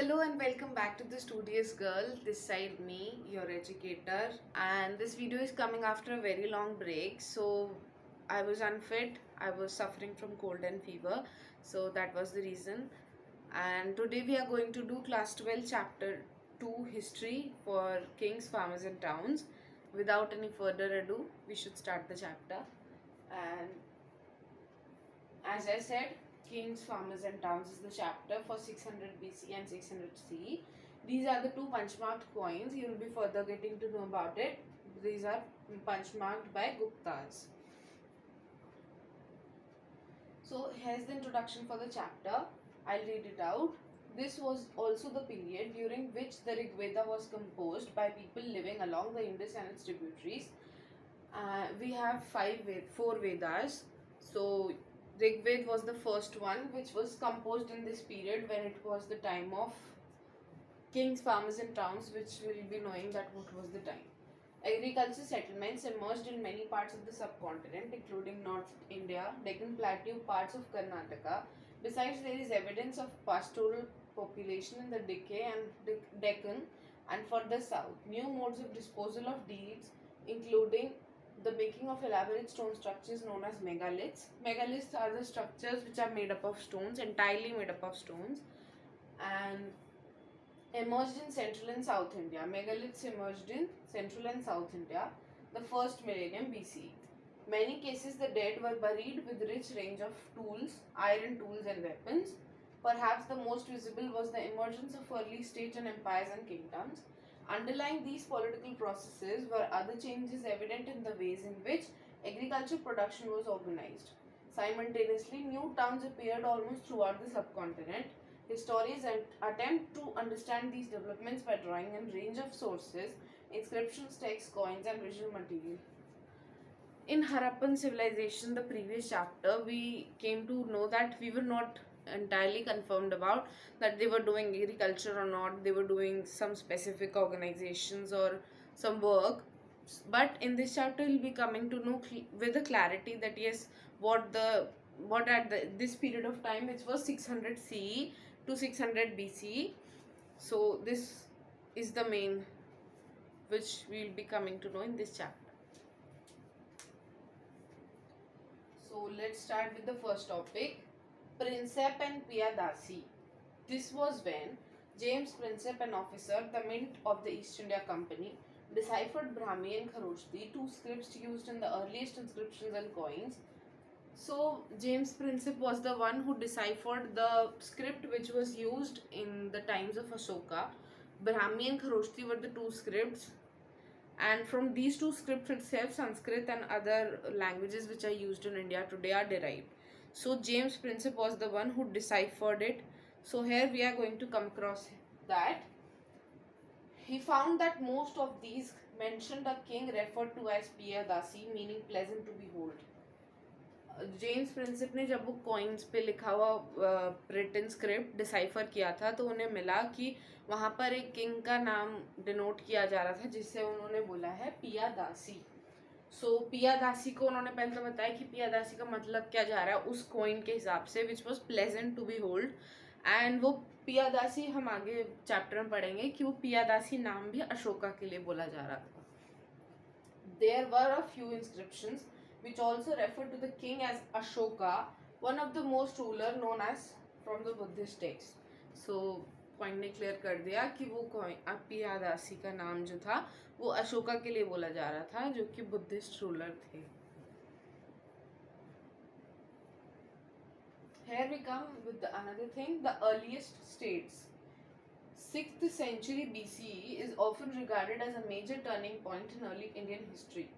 Hello and welcome back to the Studious Girl. This side me, your educator, and this video is coming after a very long break. So I was unfit. I was suffering from cold and fever. So that was the reason. And today we are going to do class 12 chapter 2 history for kings, farmers and towns. Without any further ado, we should start the chapter. And as I said, Kings, Farmers and Towns is the chapter for 600 BC and 600 CE. These are the two punch-marked coins. You will be further getting to know about it. These are punch-marked by Guptas. So here's the introduction for the chapter. I'll read it out. This was also the period during which the Rig Veda was composed by people living along the Indus and its tributaries. We have four Vedas. So Rig Veda was the first one, which was composed in this period when it was the time of kings, farmers and towns, which will be knowing that what was the time. Agriculture settlements emerged in many parts of the subcontinent, including North India, Deccan Plateau, parts of Karnataka. Besides, there is evidence of pastoral population in the Deccan and further south. New modes of disposal of deeds, including the making of elaborate stone structures known as megaliths. Megaliths are the structures which are made up of stones, entirely made up of stones, and emerged in Central and South India. Megaliths emerged in Central and South India, the first millennium BC. Many cases the dead were buried with rich range of tools, iron tools and weapons. Perhaps the most visible was the emergence of early states and empires and kingdoms. Underlying these political processes were other changes evident in the ways in which agricultural production was organized. Simultaneously, new towns appeared almost throughout the subcontinent. Historians attempt to understand these developments by drawing a range of sources, inscriptions, texts, coins, and visual material. In Harappan civilization, the previous chapter, we came to know that we were not entirely confirmed about that they were doing agriculture or not, they were doing some specific organizations or some work. But in this chapter we'll be coming to know with a clarity that yes, what at this period of time, which was 600 CE to 600 BCE. So this is the main which we'll be coming to know in this chapter. So let's start with the first topic, Prinsep and Piyadasi. This was when James Prinsep, an officer, the Mint of the East India Company, deciphered Brahmi and Kharoshti, two scripts used in the earliest inscriptions and coins. So James Prinsep was the one who deciphered the script which was used in the times of Ashoka. Brahmi and Kharoshti were the two scripts, and from these two scripts itself, Sanskrit and other languages which are used in India today are derived. So James Prinsep was the one who deciphered it. So here we are going to come across that. He found that most of these mentioned a king referred to as Piyadasi, meaning pleasant to behold. James Prinsep ने जब वो coins पे लिखा हुआ written script decipher किया था तो उन्हें मिला कि वहाँ पर एक किंग का नाम डिनोट किया जा रहा था जिससे उन्होंने बोला है पियादासी. सो पियादासी को उन्होंने पहले तो बताया कि पियादासी का मतलब क्या जा रहा है उस कॉइन के हिसाब से, which was pleasant to behold. And वो पियादासी हम आगे चैप्टर में पढ़ेंगे कि वो पियादासी नाम भी अशोका के लिए बोला जा रहा था. There were a few inscriptions which also refer to the king as Ashoka, one of the most ruler known as from the Buddhist text. So point ने क्लियर कर दिया कि वो पियादासी का नाम जो था वो अशोका के लिए बोला जा रहा था जो कि बुद्धिस्ट रूलर थे. Here we come with another thing, the earliest states. 6th century BCE is often regarded as a major turning point in early Indian history.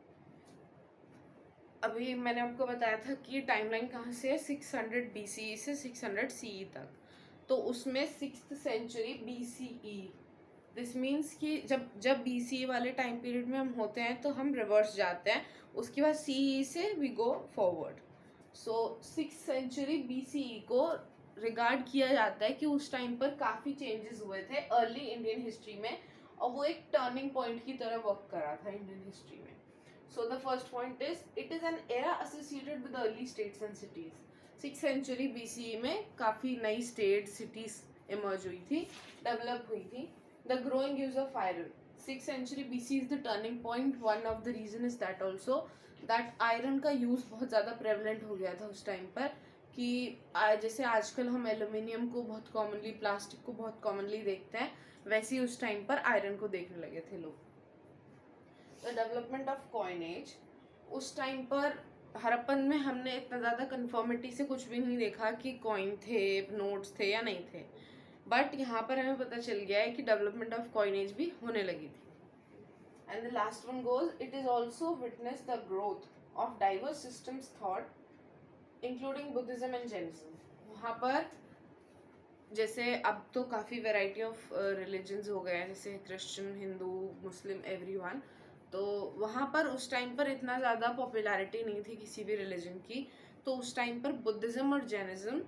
अभी मैंने आपको बताया था कि टाइमलाइन कहाँ से है, 600 BCE से 600 CE तक. तो उसमें 6th century BCE, this means कि जब BCE वाले टाइम पीरियड में हम होते हैं तो हम रिवर्स जाते हैं, उसके बाद CE से we go forward. So 6th century BCE को रिगार्ड किया जाता है कि उस टाइम पर काफ़ी चेंजेस हुए थे अर्ली इंडियन हिस्ट्री में और वो एक टर्निंग पॉइंट की तरह वर्क कर रहा था इंडियन हिस्ट्री में. So the first point is, it is an era associated with early states and cities. 6th century BCE में काफ़ी नई states, cities इमर्ज हुई थी, डेवलप हुई थी. The growing use of iron, 6th century BC is the turning point. One of the reason is that also that iron का use बहुत ज़्यादा प्रेवलेंट हो गया था उस टाइम पर, कि जैसे आजकल हम एल्यूमिनियम को बहुत कॉमनली, प्लास्टिक को बहुत कॉमनली देखते हैं, वैसे ही उस टाइम पर आयरन को देखने लगे थे लोग. द डेवलपमेंट ऑफ कॉइनेज, उस टाइम पर हड़प्पन में हमने इतना ज़्यादा कन्फर्मिटी से कुछ भी नहीं देखा कि कॉइन थे, नोट्स थे या नहीं थे, बट यहाँ पर हमें पता चल गया है कि डेवलपमेंट ऑफ कॉइनेज भी होने लगी थी. And the last one goes, it is also witness the growth of diverse systems thought including Buddhism and Jainism. वहाँ पर जैसे अब तो काफ़ी वेराइटी ऑफ रिलीजन्स हो गए हैं, जैसे क्रिश्चियन, हिंदू, मुस्लिम, एवरीवन. तो वहाँ पर उस टाइम पर इतना ज़्यादा पॉपुलैरिटी नहीं थी किसी भी रिलीजन की, तो उस टाइम पर बुद्धिज्म और जैनिज्म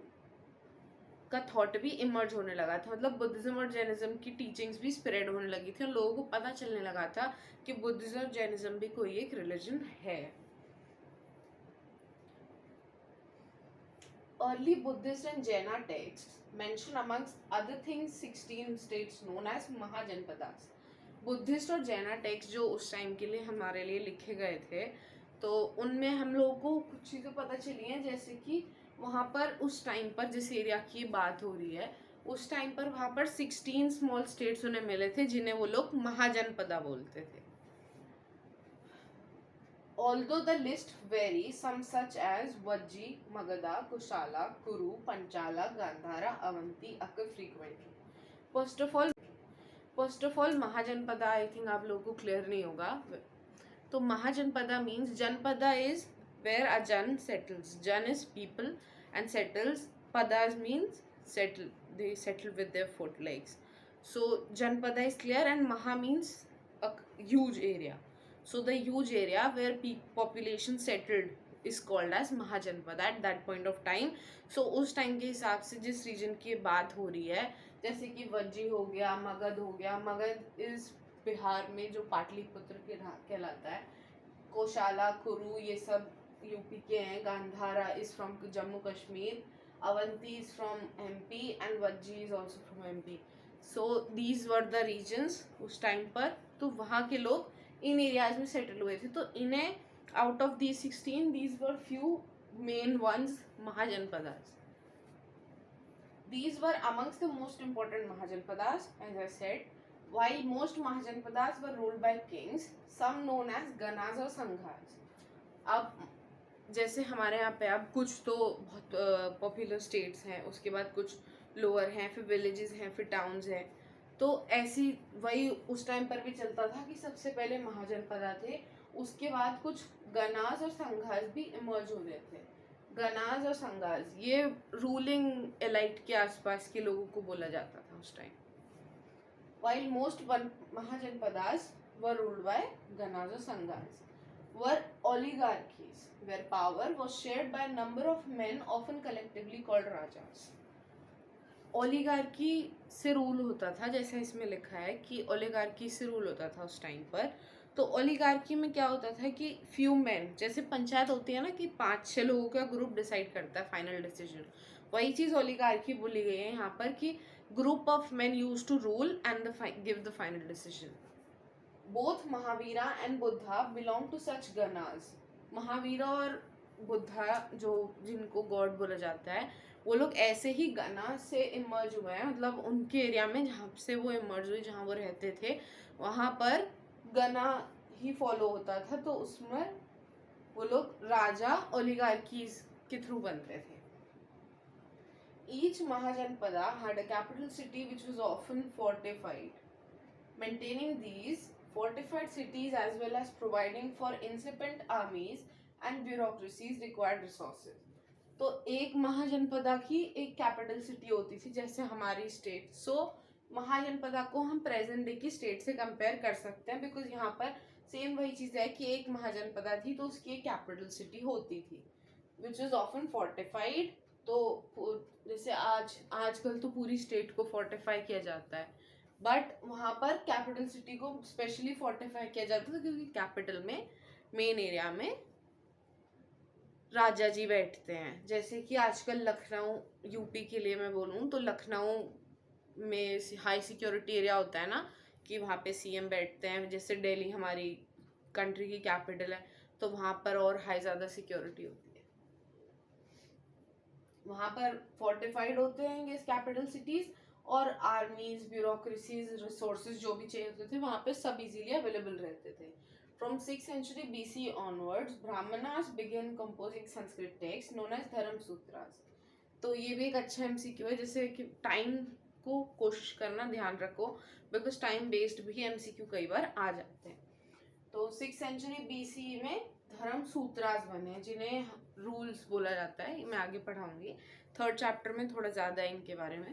का थॉट भी इमर्ज होने लगा था. मतलब बुद्धिज्म और जैनिज्म की टीचिंग्स भी स्प्रेड होने लगी थी और लोगों को पता चलने लगा था कि बुद्धिज्म और जैनिज्म भी कोई एक रिलीजन है. Early Buddhist and Jaina texts mention amongst other things 16 states known as Mahajanpadas. Buddhist और जैना टेक्स्ट जो उस टाइम के लिए हमारे लिए लिखे गए थे, तो उनमें हम लोगों को कुछ चीज़ें पता चली हैं, जैसे कि वहाँ पर उस टाइम पर जिस एरिया की बात हो रही है, उस टाइम पर वहाँ पर 16 स्मॉल स्टेट्स उन्हें मिले थे जिन्हें वो लोग महाजनपदा बोलते थे. Although the list varies, some such as Vajji, Magadha, Kushala, Kuru, Panchala, Gandhara, Avanti occur frequently. First of all, Mahajanapada I think आप लोगों को क्लियर नहीं होगा. तो Mahajanapada means, janapada is where a jan settles. Jan is people and settles. Padas means settle. They settle with their foot legs. So janpada is clear, and maha means a huge area. So the huge area where population settled is called as Mahajanpada at that point of time. So उस time के हिसाब से जिस reason की बात हो रही है, जैसे कि वज्जी हो गया, मगध हो गया. मगध इस बिहार में जो पाटलिपुत्र के कहलाता है. कोशाला, कुरु ये सब यूपी के हैं. Gandhara is from Jammu Kashmir. Avanti is from MP and Vajji is also from MP. So these were the regions उस टाइम पर. तो वहाँ के लोग इन एरियाज में सेटल हुए थे. तो इन्हें out of these 16 these were few main ones mahajanapadas. These were amongst the most important Mahajanpadas, as I said. While most Mahajanpadas were ruled by kings, some known as Ganas or Sanghas. अब जैसे हमारे यहाँ पे अब कुछ तो बहुत popular states हैं, उसके बाद कुछ लोअर हैं, फिर विलेजेस हैं, फिर टाउन्स हैं. तो ऐसी वही उस टाइम पर भी चलता था कि सबसे पहले महाजनपदा थे, उसके बाद कुछ गनाज और संघास भी इमर्ज हो रहे थे. गनाज और संघास ये रूलिंग एलाइट के आसपास के लोगों को बोला जाता था उस time. While most Mahajanpadas were ruled by Ganas or Sanghas, were oligarchies where power was shared by a number of men often collectively called rajas. Oligarchy से रूल होता था, जैसे इसमें लिखा है कि ओलिगार्की से रूल होता था उस टाइम पर. तो ओलिगार्की में क्या होता था कि फ्यू मैन, जैसे पंचायत होती है ना कि 5-6 लोगों का ग्रुप डिसाइड करता है फाइनल डिसीजन, वही चीज़ ओलिगार्की बोली गई है यहाँ पर कि group of man use to rule and give the final decision. Both Mahavira and Buddha belong to such ganas. Mahavira और बुद्धा जो जिनको गॉड बोला जाता है, वो लोग ऐसे ही गना से इमर्ज हुए हैं. मतलब उनके एरिया में जहाँ से वो इमर्ज हुए, जहाँ वो रहते थे, वहाँ पर गना ही फॉलो होता था. तो उसमें वो लोग राजा ओलिगार्कीज के थ्रू बनते थे. Each Mahajanpada had a capital city which was often fortified. Maintaining these fortified cities as well as providing for incipient armies and bureaucracies required resources. तो एक महाजनपदा की एक कैपिटल सिटी होती थी, जैसे हमारी स्टेट. सो महाजनपदा को हम प्रेजेंट डे की स्टेट से कंपेयर कर सकते हैं, बिकॉज यहाँ पर सेम वही चीज़ है कि एक महाजनपदा थी तो उसकी एक कैपिटल सिटी होती थी विच इज़ ऑफन फोर्टिफाइड. तो जैसे आजकल तो पूरी स्टेट को फोर्टिफाई किया जाता है, बट वहाँ पर कैपिटल सिटी को स्पेशली फोर्टिफाई किया जाता था क्योंकि कैपिटल में मेन एरिया में राजा जी बैठते हैं. जैसे कि आजकल लखनऊ, यूपी के लिए मैं बोलूँ तो लखनऊ में हाई सिक्योरिटी एरिया होता है ना, कि वहाँ पे सीएम बैठते हैं, जैसे दिल्ली हमारी कंट्री की कैपिटल है, तो वहाँ पर और हाई ज़्यादा सिक्योरिटी होती है। वहाँ पर फोर्टिफाइड होते हैं ये कैपिटल सिटीज़, और आर्मीज, ब्यूरोक्रेसीज, रिसोर्सेज जो भी चाहिए होते थे वहाँ पे सब इजीली अवेलेबल रहते थे। From 6th century BC onwards, Brahmanas began composing Sanskrit texts known as Dharam Sutras. तो ये भी एक अच्छा एमसीक्यू है, जैसे कि टाइम को कोशिश करना ध्यान रखो, बिकॉज टाइम बेस्ड भी एमसीक्यू कई बार आ जाते हैं। तो 6th सेंचुरी बीसी में धर्म सूत्रास बने, जिन्हें रूल्स बोला जाता है, मैं आगे पढ़ाऊंगी 3rd चैप्टर में थोड़ा ज़्यादा है इनके बारे में।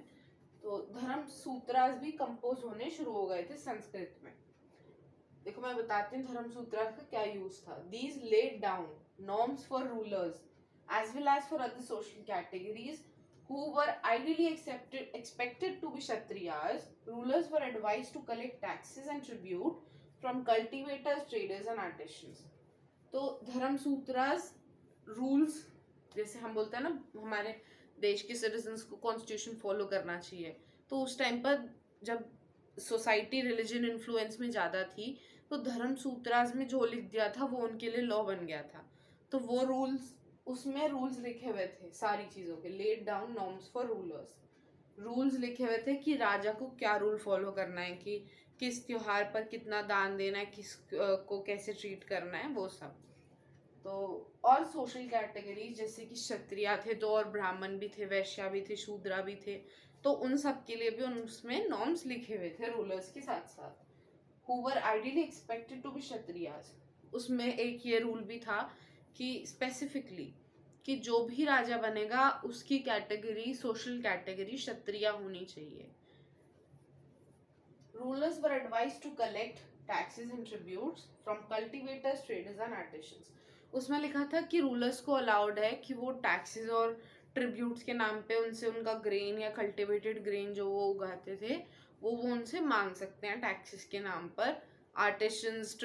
तो धर्म सूत्रास भी कंपोज होने शुरू हो गए थे संस्कृत में। देखो मैं बताती हूँ धर्म सूत्रास का क्या यूज था। These laid down norms for rulers as well as for other social categories who were ideally expected to be Kshatriyas. Rulers were advised to collect taxes and tribute from cultivators, traders and artisans. तो धर्म सूत्रास rules, जैसे हम बोलते हैं ना हमारे देश के सिटीजन्स को कॉन्स्टिट्यूशन फॉलो करना चाहिए, तो उस टाइम पर जब सोसाइटी रिलीजन इन्फ्लुएंस में ज़्यादा थी, तो धर्म सूत्रास में जो लिख दिया था वो उनके लिए लॉ बन गया था। तो वो रूल्स, उसमें रूल्स लिखे हुए थे सारी चीज़ों के, laid down norms for rulers, rules लिखे हुए थे कि राजा को क्या रूल फॉलो करना है, कि किस त्योहार पर कितना दान देना है, किस को कैसे ट्रीट करना है, वो सब। तो और सोशल कैटेगरीज जैसे कि क्षत्रिय थे तो और ब्राह्मण भी थे, वैश्या भी थे, शूद्रा भी थे, तो उन सब के लिए भी उसमें नॉर्म्स लिखे हुए थे रूलर्स के साथ साथ। who were ideally expected to be Kshatriyas. उसमें एक ये रूल भी था कि स्पेसिफिकली कि जो भी राजा बनेगा उसकी कैटेगरी, सोशल कैटेगरी क्षत्रिय होनी चाहिए। Rulers were advised to collect taxes and tributes from cultivators, traders and artisans. उसमें लिखा था कि रूलर्स को अलाउड है कि वो टैक्सेस और ट्रिब्यूट्स के नाम पे उनसे उनका ग्रेन या कल्टिवेटेड ग्रेन जो वो उगाते थे वो उनसे मांग सकते हैं टैक्सेस के नाम पर, आर्टिशंस,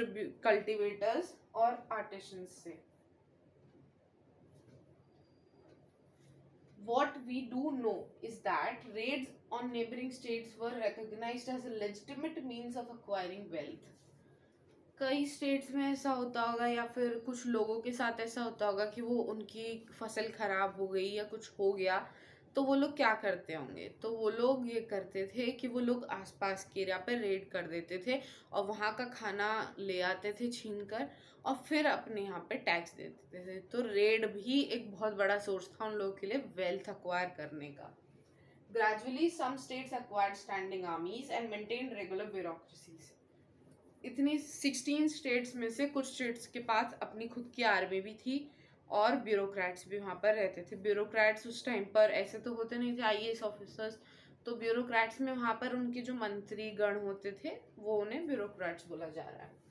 कल्टिवेटर्स और आर्टिशंस से। What we do know is that raids on neighboring states were recognized as a legitimate means of acquiring wealth. कई स्टेट्स में ऐसा होता होगा या फिर कुछ लोगों के साथ ऐसा होता होगा कि वो उनकी फसल खराब हो गई या कुछ हो गया, तो वो लोग क्या करते होंगे, तो वो लोग ये करते थे कि वो लोग आसपास के एरिया पे रेड कर देते थे और वहाँ का खाना ले आते थे छीन कर और फिर अपने यहाँ पे टैक्स दे देते थे। तो रेड भी एक बहुत बड़ा सोर्स था उन लोगों के लिए वेल्थ अक्वायर करने का। Gradually some states acquired standing armies and maintained regular bureaucracies. इतनी 16 स्टेट्स में से कुछ स्टेट्स के पास अपनी खुद की आर्मी भी थी और ब्यूरोक्रेट्स भी वहाँ पर रहते थे। ब्यूरोक्रेट्स उस टाइम पर ऐसे तो होते नहीं थे आईएएस ऑफिसर्स, तो ब्यूरोक्रेट्स में वहाँ पर उनके जो मंत्री गण होते थे वो उन्हें ब्यूरोक्रेट्स बोला जा रहा है।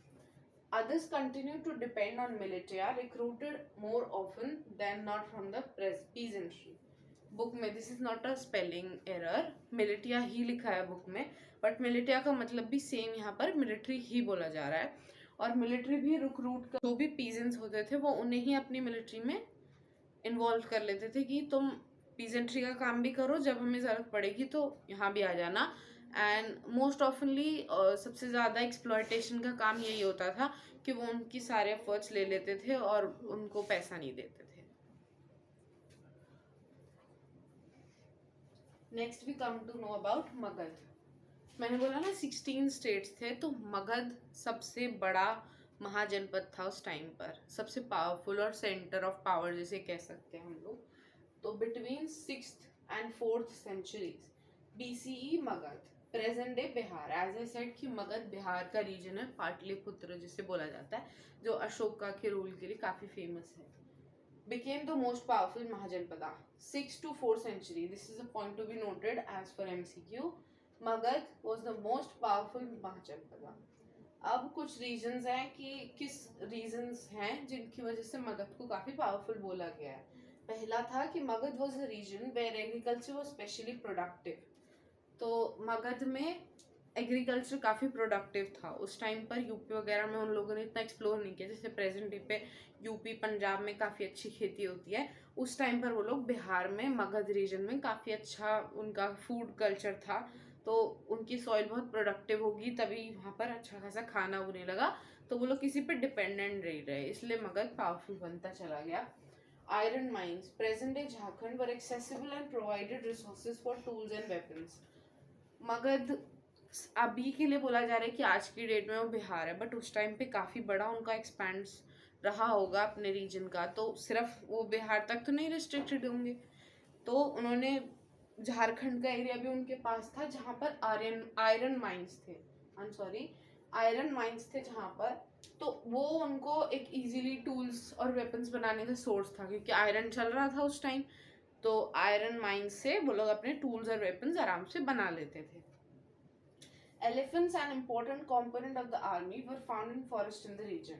Others continue to depend on militia recruited more often than not from the peasantry. Book में this is not a spelling error, militia ही लिखा है बुक में, बट मिलिटिया का मतलब भी सेम यहाँ पर मिलिट्री ही बोला जा रहा है। और मिलिट्री भी रिक्रूट कर, जो भी पीजेंट्स होते थे वो उन्हें ही अपनी मिलिट्री में इन्वॉल्व कर लेते थे कि तुम पीजेंट्री का काम भी करो, जब हमें ज़रूरत पड़ेगी तो यहाँ भी आ जाना। एंड मोस्ट ऑफनली सबसे ज़्यादा एक्सप्लॉयटेशन का काम यही होता था कि वो उनकी सारे एफर्ट्स ले लेते थे और उनको पैसा नहीं देते थे। Next we come to know about Magadha. मैंने बोला ना 16 स्टेट्स थे, तो मगध सबसे बड़ा महाजनपद था उस टाइम पर, सबसे पावरफुल और सेंटर ऑफ पावर जिसे कह सकते हैं हम लोग। तो between 6th and 4th centuries BCE Magadha, present day Bihar, as I said कि मगध बिहार का रीजन है, पाटलिपुत्र जिसे बोला जाता है, जो अशोका के रूल के लिए काफी फेमस है। became the most powerful Mahajanpada. 6th to 4th century. This is a point to be noted as per MCQ. Magad was the most powerful Mahajanpada. अब कुछ रीजंस हैं कि किस रीजंस हैं जिनकी वजह से मगध को काफी पावरफुल बोला गया है। पहला था कि Magadha was a region where agriculture was specially productive. तो मगध में एग्रीकल्चर काफ़ी प्रोडक्टिव था उस टाइम पर। यूपी वगैरह में उन लोगों ने इतना एक्सप्लोर नहीं किया, जैसे प्रेजेंट डे पे यूपी पंजाब में काफ़ी अच्छी खेती होती है, उस टाइम पर वो लोग बिहार में मगध रीजन में काफ़ी अच्छा उनका फूड कल्चर था, तो उनकी सॉइल बहुत प्रोडक्टिव होगी, तभी वहाँ पर अच्छा खासा खाना होने लगा, तो वो लोग किसी पे डिपेंडेंट नहीं रहे, इसलिए मगध पावरफुल बनता चला गया. Iron mines present day Jharkhand were accessible and provided resources for tools and weapons. Magadh अभी के लिए बोला जा रहा है कि आज की डेट में वो बिहार है, बट उस टाइम पे काफ़ी बड़ा उनका एक्सपेंस रहा होगा अपने रीजन का, तो सिर्फ वो बिहार तक तो नहीं रिस्ट्रिक्टेड होंगे. तो उन्होंने झारखंड का एरिया भी उनके पास था जहाँ पर आयरन माइंस थे. I am sorry, iron mines थे जहाँ पर, तो वो उनको एक इजीली टूल्स और वेपन्स बनाने का सोर्स था, क्योंकि आयरन चल रहा था उस टाइम. तो आयरन माइंस से वो लोग अपने टूल्स और वेपन्स आराम से बना लेते थे. Elephants an important component of the army were found in forest in the region.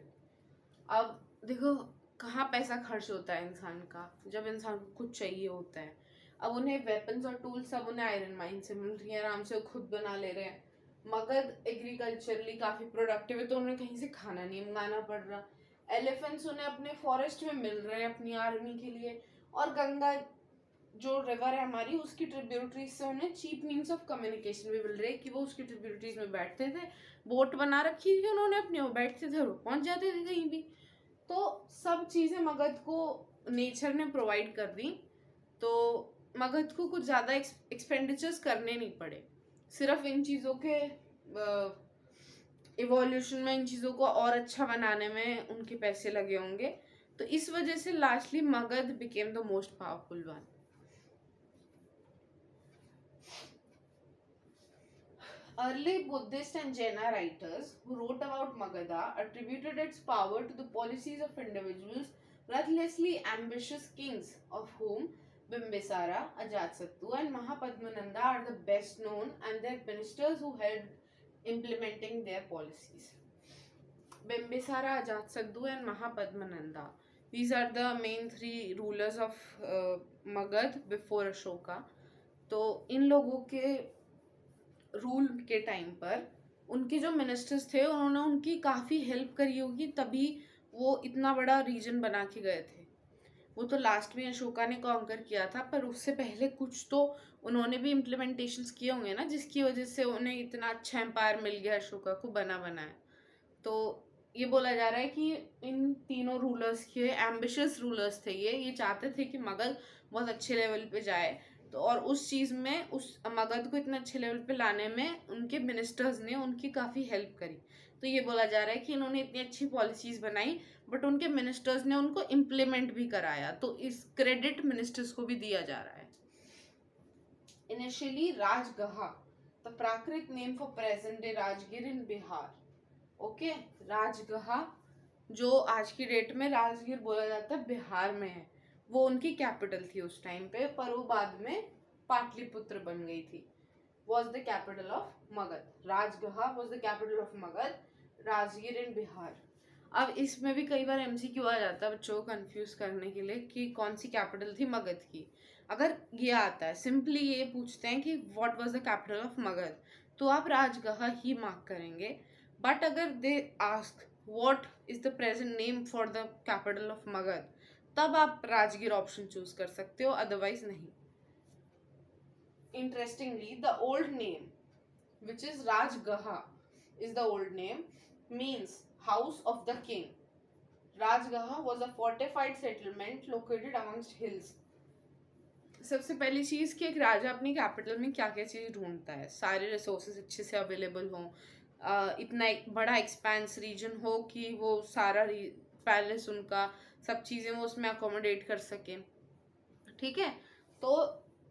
अब देखो कहाँ पैसा खर्च होता है इंसान का, जब इंसान को कुछ चाहिए होता है. अब उन्हें वेपन्स और टूल्स सब उन्हें आयरन माइन से मिल रही है, आराम से खुद बना ले रहे हैं. मगध एग्रीकल्चरली काफ़ी प्रोडक्टिव है, तो उन्हें कहीं से खाना नहीं मंगाना पड़ रहा. एलिफेंट्स उन्हें अपने फॉरेस्ट में मिल रहे हैं अपनी आर्मी के लिए, और गंगा जो रिवर है हमारी, उसकी ट्रिब्यूटरीज से उन्हें चीप मीन्स ऑफ कम्युनिकेशन भी मिल रहे हैं, कि वो उसकी ट्रिब्यूटरीज में बैठते थे, बोट बना रखी थी उन्होंने अपनी, वो बैठते थे और पहुंच जाते थे कहीं भी. तो सब चीज़ें मगध को नेचर ने प्रोवाइड कर दी, तो मगध को कुछ ज़्यादा एक्सपेंडिचर्स करने नहीं पड़े, सिर्फ इन चीज़ों के इवोल्यूशन में, इन चीज़ों को और अच्छा बनाने में उनके पैसे लगे होंगे. तो इस वजह से lastly Magadh became the most powerful one. Early Buddhist and Jaina writers who wrote about Magadha attributed its power to the policies of individuals, ruthlessly ambitious kings, of whom Bimbisara, Ajatsattu and Mahapadmananda are the best known, and their ministers who helped implementing their policies. Bimbisara, Ajatsattu and Mahapadmananda. These are the main three rulers of Magad before Ashoka. तो इन लोगों के rule के time पर उनके जो ministers थे उन्होंने उनकी काफ़ी हेल्प करी होगी, तभी वो इतना बड़ा रीजन बना के गए थे. वो तो लास्ट में अशोका ने कॉन्कर किया था, पर उससे पहले कुछ तो उन्होंने भी इम्प्लीमेंटेशंस किए होंगे ना, जिसकी वजह से उन्हें इतना अच्छा एम्पायर मिल गया अशोका को बना बनाया. तो ये बोला जा रहा है कि इन तीनों रूलर्स के एम्बिशियस रूलर्स थे, ये चाहते थे कि मगध बहुत अच्छे लेवल पे जाए. तो और उस चीज़ में, उस मगध को इतना अच्छे लेवल पे लाने में उनके मिनिस्टर्स ने उनकी काफ़ी हेल्प करी. तो ये बोला जा रहा है कि इन्होंने इतनी अच्छी पॉलिसीज़ बनाई, बट उनके मिनिस्टर्स ने उनको इम्प्लीमेंट भी कराया, तो इस क्रेडिट मिनिस्टर्स को भी दिया जा रहा है. Initially Rajagaha, the Prakrit name for present day Rajgir in Bihar. Okay, Rajagaha जो आज की डेट में राजगीर बोला जाता है, बिहार में है. वो उनकी कैपिटल थी उस टाइम पे, पर वो बाद में पाटलिपुत्र बन गई थी. Was the capital of Magadh. Rajagaha was the capital of Magadh, Rajgir in Bihar. अब इसमें भी कई बार एमसीक्यू आ जाता है बच्चों को कंफ्यूज करने के लिए कि कौन सी कैपिटल थी मगध की. अगर ये आता है, सिंपली ये पूछते हैं कि what was the capital of Magadh, तो आप राजगहा ही मार्क करेंगे. बट अगर they ask what is the present name for the capital of Magadh, तब आप राजगीर ऑप्शन चूज कर सकते हो, अदरवाइज नहीं. Interestingly the old name which is Rajgaha is the old name, means house of the king. Rajgaha was a fortified settlement located amongst hills. सबसे पहली चीज़ कि एक राजा अपनी कैपिटल में क्या क्या चीज़ ढूंढता है, सारे रिसोर्सेज अच्छे से अवेलेबल हों, इतना एक बड़ा एक्सपेंस रीजन हो कि वो सारा पैलेस उनका सब चीज़ें वो उसमें अकोमोडेट कर सकें. ठीक है, तो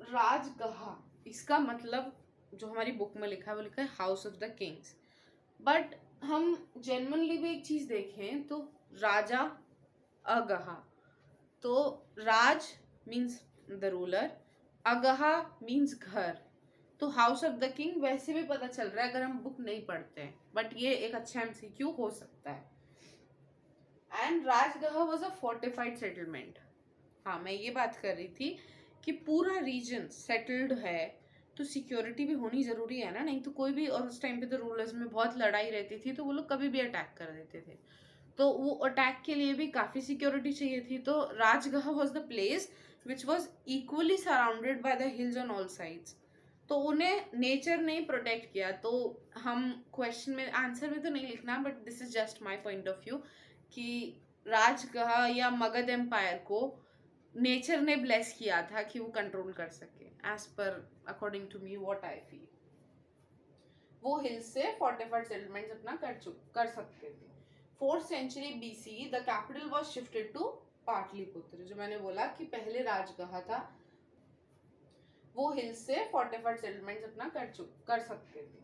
राजगहा इसका मतलब जो हमारी बुक में लिखा है वो लिखा है house of the Kings. But हम जेन्युइनली भी एक चीज़ देखें तो राजा अगहा, तो राज मीन्स द रूलर, अगहा मीन्स घर. तो हाउस ऑफ द किंग वैसे भी पता चल रहा है अगर हम बुक नहीं पढ़ते हैं, बट ये एक अच्छा एमसीक्यू हो सकता है. And Rajagaha was a fortified settlement. हाँ, मैं ये बात कर रही थी कि पूरा रीजन सेटल्ड है, तो सिक्योरिटी भी होनी ज़रूरी है ना, नहीं तो कोई भी, और उस टाइम पे तो रूलर्स में बहुत लड़ाई रहती थी, तो वो लोग कभी भी अटैक कर देते थे, तो वो अटैक के लिए भी काफ़ी सिक्योरिटी चाहिए थी. तो Rajagaha was the place which was equally surrounded by the hills on all sides. तो उन्हें नेचर ने प्रोटेक्ट किया। तो हम क्वेश्चन में आंसर में तो नहीं लिखना, but this is just my point of view कि राजगह या मगध एम्पायर को नेचर ने ब्लेस किया था कि वो कंट्रोल कर सके, एज पर according to me what I feel. वो हिल्स से फोर्टिफाइड सेटलमेंट्स अपना कर सकते थे। 4th century BC the capital was shifted to Pataliputra. जो मैंने बोला कि पहले राजगह था, वो हिल्स से फोर्टिफाइड सेटलमेंट्स अपना कर सकते थे।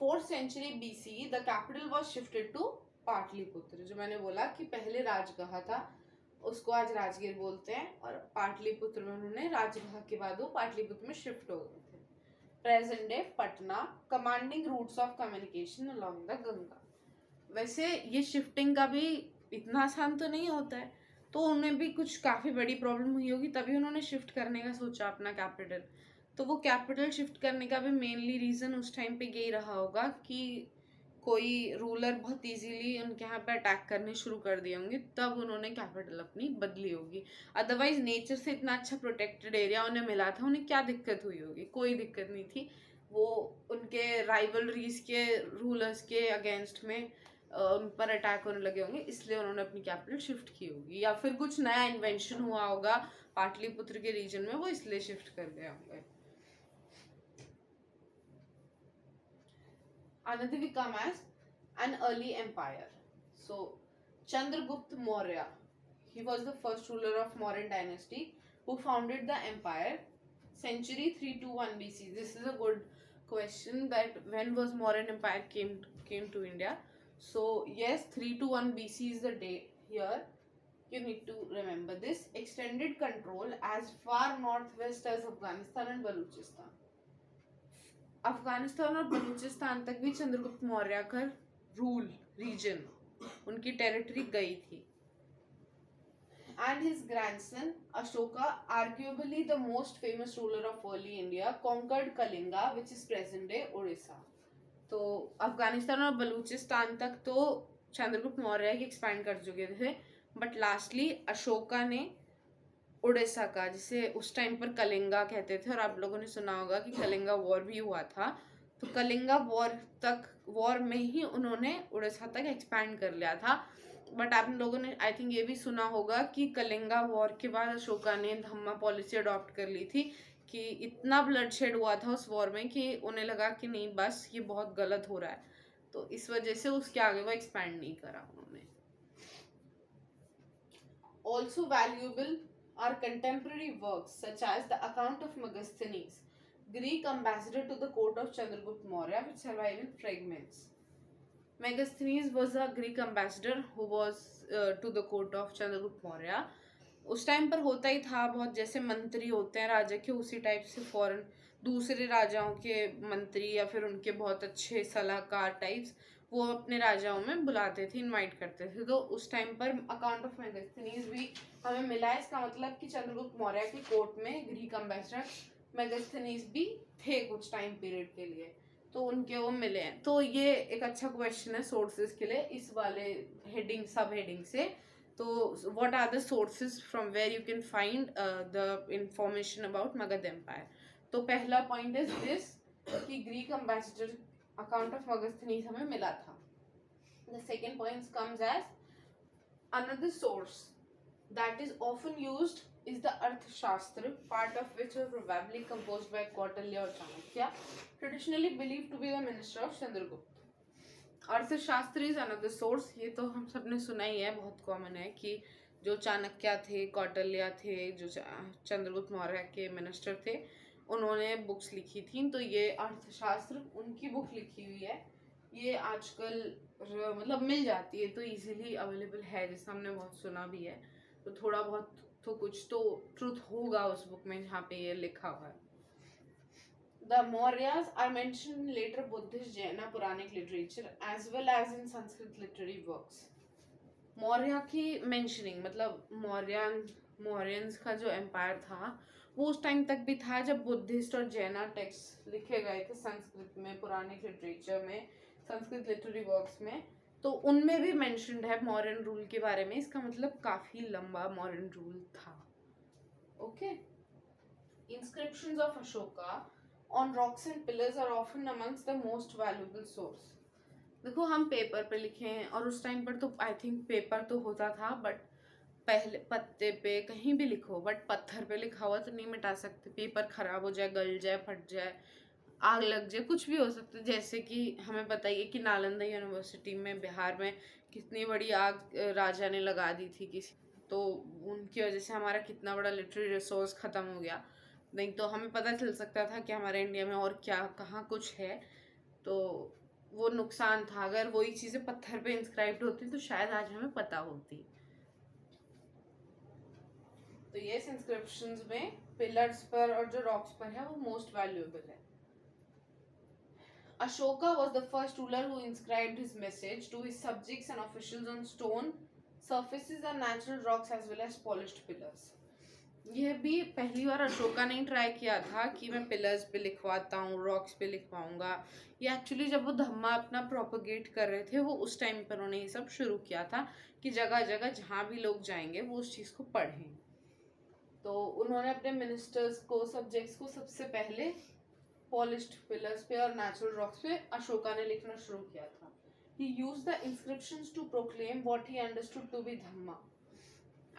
4th century BC the capital was shifted to Pataliputra. जो मैंने बोला कि पहले राजगह था, उसको आज राजगीर बोलते हैं, और पाटलिपुत्र में उन्होंने राजगह के बाद वो पाटलिपुत्र में शिफ्ट हो गए थे। Present day Patna, commanding routes of communication along the Ganga. वैसे ये शिफ्टिंग का भी इतना आसान तो नहीं होता है, तो उन्हें भी कुछ काफ़ी बड़ी प्रॉब्लम हुई होगी, तभी उन्होंने शिफ्ट करने का सोचा अपना कैपिटल। तो वो कैपिटल शिफ्ट करने का भी मेनली रीज़न उस टाइम पे यही रहा होगा कि कोई रूलर बहुत इजीली उनके यहाँ पे अटैक करने शुरू कर दिए होंगे, तब उन्होंने कैपिटल अपनी बदली होगी। अदरवाइज नेचर से इतना अच्छा प्रोटेक्टेड एरिया उन्हें मिला था, उन्हें क्या दिक्कत हुई होगी? कोई दिक्कत नहीं थी। वो उनके राइवलरीज के रूलर्स के अगेंस्ट में उन पर अटैक होने लगे होंगे, इसलिए उन्होंने अपनी कैपिटल शिफ्ट की होगी, या फिर कुछ नया इन्वेंशन हुआ होगा पाटलिपुत्र के रीजन में, वो इसलिए शिफ्ट कर गए होंगे। Another we come as an early empire. So Chandragupta Maurya, he was the first ruler of Mauryan dynasty who founded the empire century 321 BC. This is a good question, that when was Mauryan empire came to India. So yes, 321 BC is the date here. You need to remember this. Extended control as far northwest as Afghanistan and Balochistan. Afghanistan और बलूचिस्तान तक भी चंद्रगुप्त मौर्य का rule reason, उनकी territory गई थी। And his grandson Ashoka, arguably the most famous ruler of early India, conquered Kalinga, which is present day Odisha. तो अफगानिस्तान और बलूचिस्तान तक तो चंद्रगुप्त मौर्य ही एक्सपैंड कर चुके थे, बट लास्टली अशोका ने उड़ीसा का, जिसे उस टाइम पर कलिंगा कहते थे, और आप लोगों ने सुना होगा कि कलिंगा वॉर भी हुआ था, तो कलिंगा वॉर में ही उन्होंने उड़ीसा तक एक्सपैंड कर लिया था। बट आप लोगों ने आई थिंक ये भी सुना होगा कि कलिंगा वॉर के बाद अशोका ने धम्मा पॉलिसी अडॉप्ट कर ली थी, कि इतना ब्लडशेड हुआ था उस वॉर में कि उन्हें लगा कि नहीं, बस ये बहुत गलत हो रहा है, तो इस वजह से उसके आगे वो एक्सपैंड नहीं करा उन्होंने। Also valuable are contemporary works such as the account of Megasthenes, Greek ambassador to the court of Chandragupta Maurya, which survive in fragments. Megasthenes was a Greek ambassador who was to the court of Chandragupta Maurya. उस time पर होता ही था बहुत, जैसे मंत्री होते हैं राजा के, उसी टाइप से फॉरेन दूसरे राजाओं के मंत्री या फिर उनके बहुत अच्छे सलाहकार टाइप्स वो अपने राजाओं में बुलाते थे, इनवाइट करते थे। तो उस टाइम पर अकाउंट ऑफ मेगास्थनीज भी हमें मिला है। इसका मतलब कि चंद्रगुप्त मौर्य की कोर्ट में ग्रीक एम्बेसडर मेगास्थनीज भी थे कुछ टाइम पीरियड के लिए, तो उनके वो मिले हैं। तो ये एक अच्छा क्वेश्चन है सोर्सेज के लिए इस वाले हेडिंग सब हेडिंग से। तो what are the sources from where you can find the information about Magadha empire. तो पहला पॉइंट इज दिस कि Greek ambassador account of Megasthenes हमें मिला था। The second point comes as another source that is often used is the Arthashastra, part of which was probably composed by Kautilya or Chanakya, traditionally believed to be the minister of Chandragupta. अर्थशास्त्र is another source. ये तो हम सब ने सुना ही है, बहुत common है कि जो चाणक्य थे, कौटिल्य थे, जो चंद्रगुप्त मौर्य के मिनिस्टर थे, उन्होंने बुक्स लिखी थी। तो ये अर्थशास्त्र उनकी बुक लिखी हुई है। ये आजकल मतलब मिल जाती है, तो इजीली अवेलेबल है, जिससे हमने बहुत सुना भी है। तो थोड़ा बहुत तो कुछ तो ट्रुथ होगा उस बुक में जहाँ पे ये लिखा हुआ है। The Mauryas are mentioned in later Buddhist Jaina Puranic literature as well as in Sanskrit literary works. Maurya की मेंशनिंग मतलब मौर्यंस का जो एम्पायर था वो उस टाइम तक भी था जब बुद्धिस्ट और जैना टेक्स्ट लिखे गए थे संस्कृत में, पुरानिक लिटरेचर में, संस्कृत लिटरेरी वर्क्स में, तो उनमें भी मेंशन्ड है मौर्यन रूल के बारे में। इसका मतलब काफी लंबा मौर्यन रूल था। Okay, inscriptions of Ashoka on rocks and pillars are often amongst the most valuable source. देखो हम पेपर पे लिखे हैं और उस टाइम पर तो आई थिंक पेपर तो होता था, बट पहले पत्ते पे कहीं भी लिखो, बट पत्थर पे लिखा हुआ तो नहीं मिटा सकते। पेपर खराब हो जाए, गल जाए, फट जाए, आग लग जाए, कुछ भी हो सकता है। जैसे कि हमें बताइए कि नालंदा यूनिवर्सिटी में बिहार में कितनी बड़ी आग राजा ने लगा दी थी किसी, तो उनकी वजह से हमारा कितना बड़ा लिटरेरी रिसोर्स ख़त्म हो गया। नहीं तो हमें पता चल सकता था कि हमारे इंडिया में और क्या कहाँ कुछ है। तो वो नुकसान था। अगर वही चीज़ें पत्थर पे इंस्क्राइब्ड होती तो शायद आज हमें पता होती। तो ये इंस्क्रिप्शंस में पिलर्स पर और जो रॉक्स पर है वो मोस्ट वैल्यूएबल है। Ashoka was the first ruler who inscribed his message to his subjects and officials on stone surfaces and natural rocks as well as polished pillars. यह भी पहली बार अशोका ने ट्राई किया था कि मैं पिलर्स पे लिखवाता हूँ, रॉक्स पे लिखवाऊंगा। ये एक्चुअली जब वो धम्मा अपना प्रोपोगेट कर रहे थे वो उस टाइम पर उन्होंने ये सब शुरू किया था कि जगह जगह जहाँ भी लोग जाएंगे वो उस चीज़ को पढ़ें। तो उन्होंने अपने मिनिस्टर्स को, सब्जेक्ट्स को सबसे पहले पॉलिश्ड पिलर्स पे और नेचुरल रॉक्स पे अशोका ने लिखना शुरू किया था। He used the inscriptions to proclaim what he understood to be Dhamma.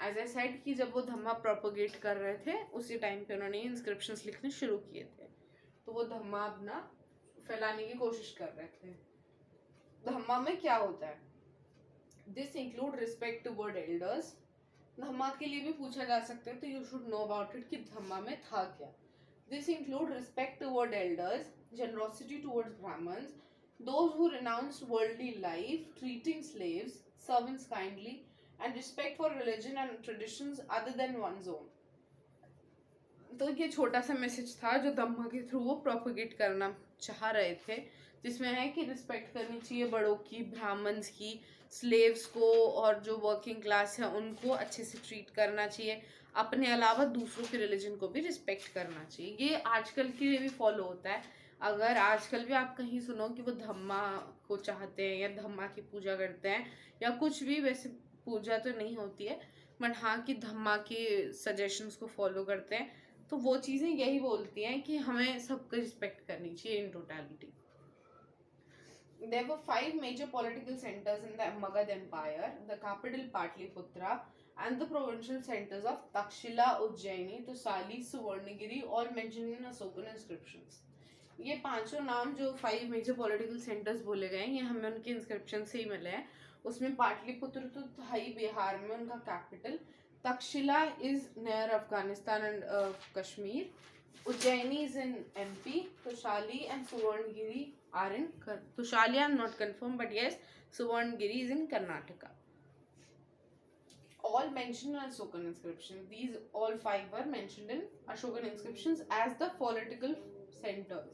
As I said कि जब वो धम्मा प्रोपोगेट कर रहे थे उसी टाइम पे उन्होंने इंस्क्रिप्शंस लिखने शुरू किए थे। तो वो धम्मा अपना फैलाने की कोशिश कर रहे थे। धम्मा में क्या होता है? This include respect toward elders। धम्मा के लिए भी पूछा जा सकता है, तो you should know about it कि धम्मा में था क्या। This include respect toward elders, generosity towards Brahmins, those who renounced worldly life, treating slaves, servants kindly, and respect for religion and traditions other than one's own. तो ये छोटा सा message था जो धम्मा के थ्रू वो प्रोपोगेट करना चाह रहे थे, जिसमें है कि रिस्पेक्ट करनी चाहिए बड़ों की, ब्राह्मण्स की, स्लेव्स को, और जो वर्किंग क्लास है उनको अच्छे से ट्रीट करना चाहिए। अपने अलावा दूसरों के रिलीजन को भी रिस्पेक्ट करना चाहिए। ये आजकल के लिए भी फॉलो होता है। अगर आजकल भी आप कहीं सुनो कि वो धम्मा को चाहते हैं या धम्मा की पूजा करते हैं या कुछ भी, वैसे पूजा तो नहीं होती है, बट हाँ कि धम्मा के सजेशंस को फॉलो करते हैं, तो वो चीज़ें यही बोलती हैं कि हमें सबको रिस्पेक्ट करनी चाहिए in totality. There were 5 major political centers in the Magadha Empire: the capital Patliputra and the provincial centers of Takshila, Ujjaini, Tosali, Suvarnagiri, all mentioned in Ashokan inscriptions. ये पांचों नाम जो 5 मेजर पॉलिटिकल सेंटर्स बोले गए हैं ये हमें उनके इंस्क्रिप्शन से ही मिले हैं। उसमें पाटलिपुत्र तो था ही बिहार में उनका capital, Takshashila is near Afghanistan and Kashmir, Ujjaini is in MP, Toshali and Suvarnagiri are in Toshali I am not confirmed, but yes, Suvarnagiri is in Karnataka. All mentioned in Ashokan inscription. These all 5 were mentioned in Ashokan inscriptions as the political centers.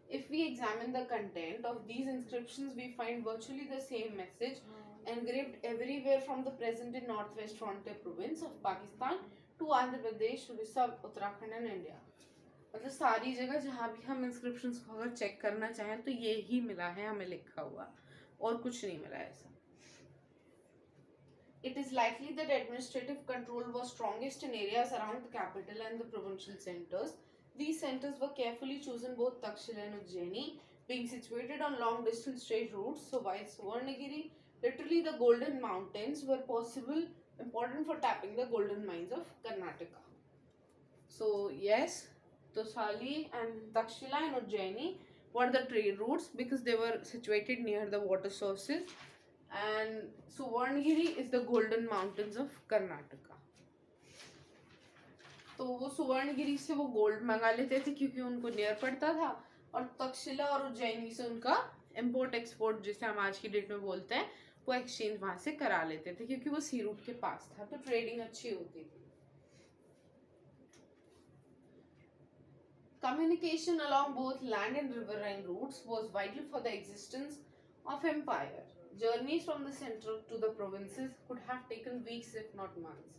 If we examine the content of these inscriptions, we find virtually the same message engraved everywhere from the present in northwest frontier province of Pakistan to Andhra Pradesh, Orissa, Uttarakhand and India. मतलब सारी जगह जहाँ भी हम inscriptions को अगर check करना चाहें तो ये ही मिला है हमें लिखा हुआ, और कुछ नहीं मिला ऐसा। It is likely that administrative control was strongest in areas around the capital and the provincial centers. These centers were carefully chosen, both Takshila and Ujjaini, being situated on long distance trade routes. So while Suvarnagiri, literally the Golden Mountains, were possible important for tapping the golden mines of Karnataka. So yes, Tosali and Takshila and Ujjaini were the trade routes because they were situated near the water sources, and Suvarnagiri is the golden mountains of Karnataka. तो वो सुवर्णगिरी से वो gold मंगा लेते थे क्योंकि उनको near पड़ता था, और तक्षशिला और उज्जैनी से उनका इम्पोर्ट एक्सपोर्ट जिसे हम आज की डेट में बोलते हैं वो एक्सचेंज वहां से करा लेते थे क्योंकि वो सी रूट के पास था, तो ट्रेडिंग अच्छी होती थी। Communication along both land and riverine routes was vital for the existence of empire. Journeys from the center to the provinces could have taken weeks if not months.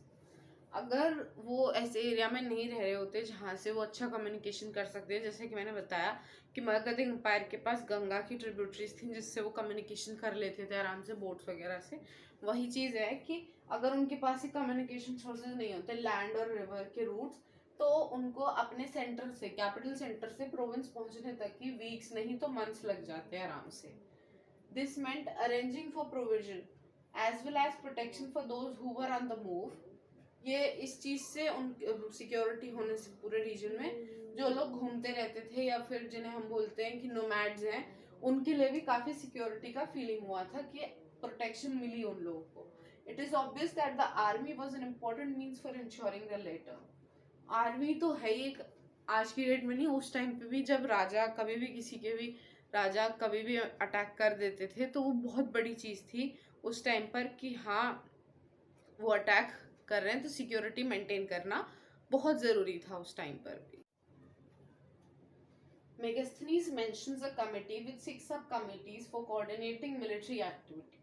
अगर वो ऐसे एरिया में नहीं रह रहे होते जहाँ से वो अच्छा कम्युनिकेशन कर सकते हैं, जैसे कि मैंने बताया कि मगध एम्पायर के पास गंगा की ट्रिब्यूटरीज थी जिससे वो कम्युनिकेशन कर लेते थे आराम से बोट्स वगैरह से। वही चीज़ है कि अगर उनके पास ही कम्युनिकेशन सोर्सेज नहीं होते, लैंड और रिवर के रूट्स, तो उनको अपने सेंटर से, कैपिटल सेंटर से प्रोविंस पहुंचने तक की वीक्स नहीं तो मंथ्स लग जाते हैं आराम से. This meant arranging for provision as well as protection for those who were on the move. ये इस चीज से उन सिक्योरिटी होने से पूरे रीजन में जो लोग घूमते रहते थे या फिर जिन्हें हम बोलते हैं कि नोमैड्स हैं, उनके लिए भी काफी सिक्योरिटी का फीलिंग हुआ था कि प्रोटेक्शन मिली उन लोगों को. It is obvious that the army was an important means for ensuring the latter. Army तो है ही एक, आज की डेट में नहीं, उस टाइम पे भी जब राजा कभी भी किसी के भी राजा कभी भी अटैक कर देते थे तो वो बहुत बड़ी चीज थी उस टाइम पर कि हाँ वो अटैक कर रहे हैं, तो सिक्योरिटी मेंटेन करना बहुत जरूरी था उस टाइम पर भी. Megasthenes mentions a committee with 6 subcommittees for coordinating military activity.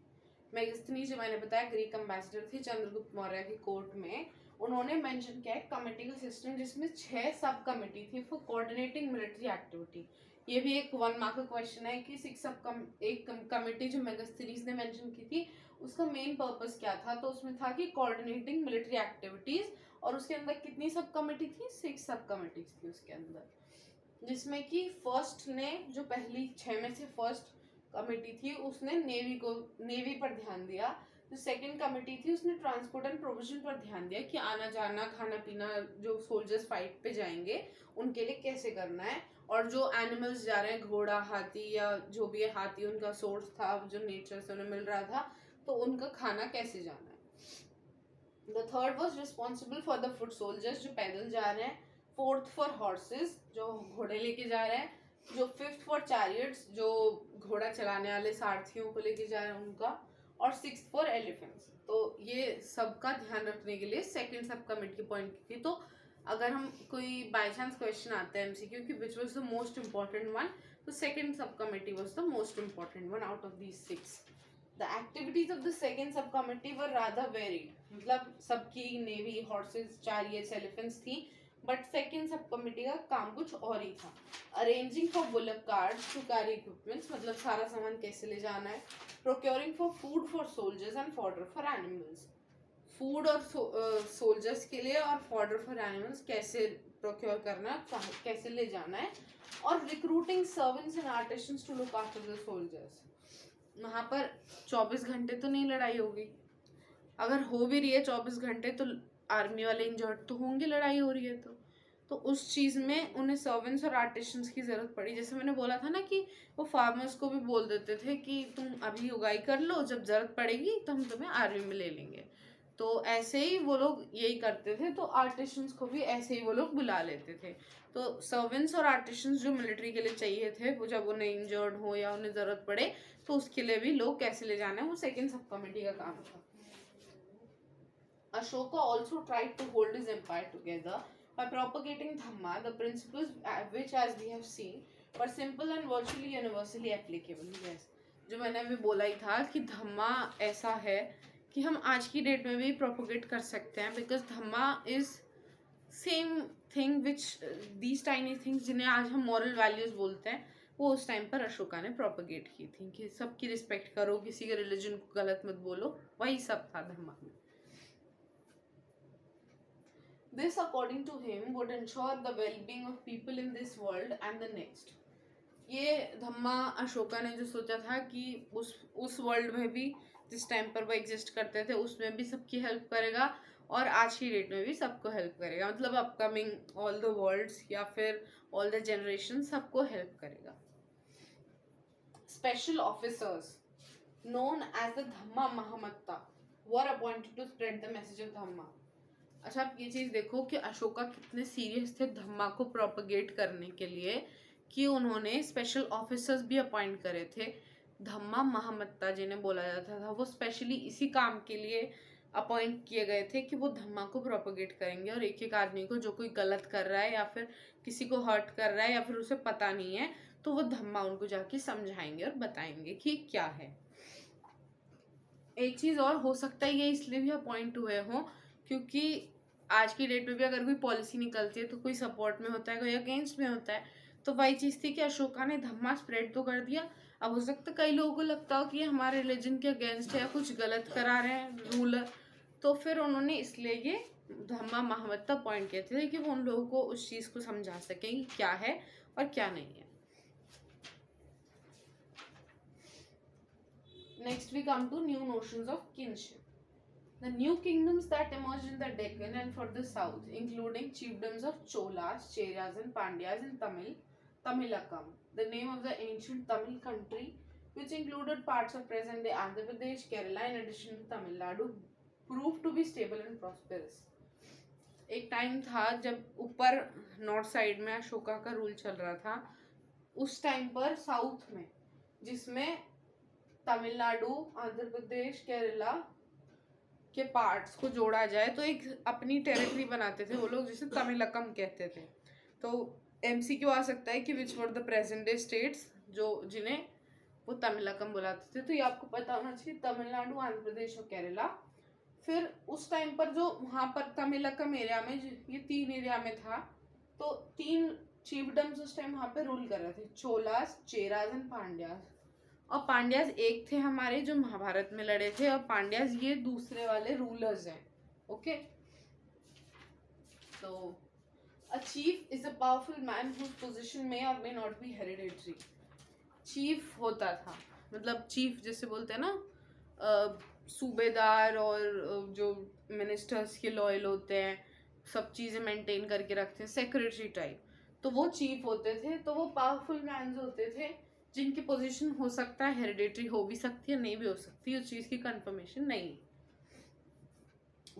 Megasthenes जो मैंने बताया ग्रीक एम्बेसडर थे चंद्रगुप्त मौर्य की कोर्ट में, उन्होंने मेंशन किया एक कमेटी का सिस्टम जिसमें 6 सब कमेटी थी फॉर कोऑर्डिनेटिंग मिलिट्री एक्टिविटी. ये भी एक 1 मार्क का क्वेश्चन है कि एक कमेटी जो मेगास्थनीज ने मेंशन की थी उसका मेन पर्पस क्या था. तो उसमें था कि कोऑर्डिनेटिंग मिलिट्री एक्टिविटीज, और उसके अंदर कितनी सब कमेटी थी, 6 सब कमेटीज थी उसके अंदर, जिसमें कि फर्स्ट ने जो पहली 6 में से फर्स्ट कमेटी थी उसने नेवी पर ध्यान दिया. जो सेकंड कमेटी थी उसने ट्रांसपोर्ट एंड प्रोविजन पर ध्यान दिया कि आना जाना खाना पीना जो सोल्जर्स फाइट पे जाएंगे उनके लिए कैसे करना है, और जो एनिमल्स जा रहे हैं घोड़ा हाथी या जो भी है, हाथी उनका सोर्स था जो नेचर से उन्हें मिल रहा था, तो उनका खाना कैसे जाना है. The third was responsible for the foot soldiers जो पैदल जा रहे हैं. फोर्थ फॉर हॉर्सेस जो घोड़े लेके जा रहे हैं. जो फिफ्थ फॉर चैरियट्स जो घोड़ा चलाने वाले सारथियों को लेके जा रहे हैं उनका. और सिक्स्थ फॉर एलिफेंट्स. तो ये सबका ध्यान रखने के लिए सेकंड सब कमेटी अपॉइंट की थी. तो अगर हम कोई बाय चांस क्वेश्चन आता है एमसीक्यू कि which was the most important one, तो second sub committee was the most important one out of these 6. The activities of the second subcommittee were rather varied. मतलब सबकी नेवी, हॉर्सेस, chariots, elephants थी, but second sub committee का काम कुछ और ही था. Arranging for bullock carts to carry equipments, मतलब सारा सामान कैसे ले जाना है. Procuring for food for soldiers and fodder for animals. Food और सोल्जर्स के लिए और फॉर्डर फॉर एनिमल्स कैसे प्रोक्योर करना, कैसे ले जाना है. और recruiting servants and artisans to look after the soldiers. वहां पर 24 घंटे तो नहीं लड़ाई होगी, अगर हो भी रही है 24 घंटे तो आर्मी वाले इंजर्ड तो होंगे, लड़ाई हो रही है तो उस चीज़ में उन्हें सर्वेंट्स और आर्टिसंस की ज़रूरत पड़ी. जैसे मैंने बोला था ना कि वो फार्मर्स को भी बोल देते थे कि तुम अभी उगाई कर लो, जब ज़रूरत पड़ेगी तो हम तुम्हें आर्मी में ले लेंगे. तो ऐसे ही वो लोग यही करते थे. तो आर्टिसंस को भी ऐसे ही वो लोग बुला लेते थे. तो सर्वेंट्स और आर्टिसंस जो मिलिट्री के लिए चाहिए थे, वो जब उन्हें इंजर्ड हो या उन्हें ज़रूरत पड़े तो उसके लिए भी लोग कैसे ले जाना है वो सेकेंड सब कमेटी का काम था. Ashoka also tried to hold his empire together by propagating Dhamma, the principles which, as we have seen, were simple and virtually universally applicable. Yes, जो मैंने अभी बोला ही था कि धम्मा ऐसा है कि हम आज की डेट में भी प्रोपोगेट कर सकते हैं, because Dhamma is same thing which these tiny things जिन्हें आज हम मॉरल वैल्यूज बोलते हैं, वो उस टाइम पर अशोका ने प्रोपोगेट की थी कि सबकी रिस्पेक्ट करो, किसी के रिलीजन को गलत मत बोलो, वही सब था धम्मा में. This, according to him, would ensure the well-being of people in this world and the next. ये धम्मा अशोका ने जो सोचा था कि उस वर्ल्ड में भी जिस टाइम पर वो एग्जिस्ट करते थे उसमें भी सबकी हेल्प करेगा और आज की डेट में भी सबको हेल्प करेगा. मतलब अपकमिंग ऑल द वर्ल्ड्स या फिर ऑल द जनरेशन सबको हेल्प करेगा. Special officers known as the Dhamma Mahamatta were appointed to spread the message of Dhamma. अच्छा, आप ये चीज़ देखो कि अशोका कितने सीरियस थे धम्मा को प्रोपगेट करने के लिए कि उन्होंने स्पेशल ऑफिसर्स भी अपॉइंट करे थे. धम्मा महामत्ता जिन्हें बोला जाता था वो स्पेशली इसी काम के लिए अपॉइंट किए गए थे कि वो धम्मा को प्रोपगेट करेंगे और एक एक आदमी को जो कोई गलत कर रहा है या फिर किसी को हर्ट कर रहा है या फिर उसे पता नहीं है तो वो धम्मा उनको जाके समझाएंगे और बताएंगे कि क्या है. एक चीज़ और हो सकता है ये इसलिए भी अपॉइंट हुए हों क्योंकि आज की डेट में भी अगर कोई पॉलिसी निकलती है तो कोई सपोर्ट में होता है, कोई अगेंस्ट में होता है. तो वही चीज़ थी कि अशोका ने धम्मा स्प्रेड तो कर दिया. अब हो सकता है कई लोगों को लगता हो कि हमारे रिलीजन के अगेंस्ट है या कुछ गलत करा रहे हैं रूलर, तो फिर उन्होंने इसलिए ये धम्मा महामत्ता पॉइंट कहते थे कि वो उन लोगों को उस चीज़ को समझा सकें कि क्या है और क्या नहीं है। Next we come to new notions of kinship. The new kingdoms that emerged in the Deccan and further south, including chiefdoms of Cholas, Cheras and Pandyas in Tamilakam, the name of the ancient Tamil country, which included parts of present-day Andhra Pradesh, Kerala, in addition to Tamil Nadu, proved to be stable and prosperous. एक time था जब ऊपर north side में अशोका का rule चल रहा था, उस टाइम पर साउथ में, जिसमें तमिलनाडु, आंध्र प्रदेश, केरला के पार्ट्स को जोड़ा जाए तो एक अपनी टेरिटरी बनाते थे वो लोग, जिसे तमिलकम कहते थे। तो MCQ आ सकता है कि which were the present day states, जो जिन्हें वो तमिलकम बुलाते थे। तो ये आपको पता होना चाहिए, तमिलनाडु, आंध्र प्रदेश और केरला। फिर उस टाइम पर जो वहाँ पर तमिलकम एरिया में ये 3 एरिया में था, तो 3 चीफडम्स उस टाइम वहाँ पे रूल कर रहे थे, चोलास, चेराज एंड पांड्यास। और पांड्यास एक थे हमारे जो महाभारत में लड़े थे, और पांड्यास ये दूसरे वाले रूलर्स हैं। ओके, तो a chief is a powerful man whose position may or may not be hereditary. Chief होता था, मतलब चीफ जैसे बोलते हैं ना, सूबेदार और जो मिनिस्टर्स के लॉयल होते हैं, सब चीज़ें मेंटेन करके रखते हैं, सेक्रेटरी टाइप, तो वो चीफ होते थे। तो वो पावरफुल मैन्स होते थे जिनकी पोजीशन हो सकता है हेरिडेटरी हो भी सकती है, नहीं भी हो सकती, उस चीज़ की कंफर्मेशन नहीं।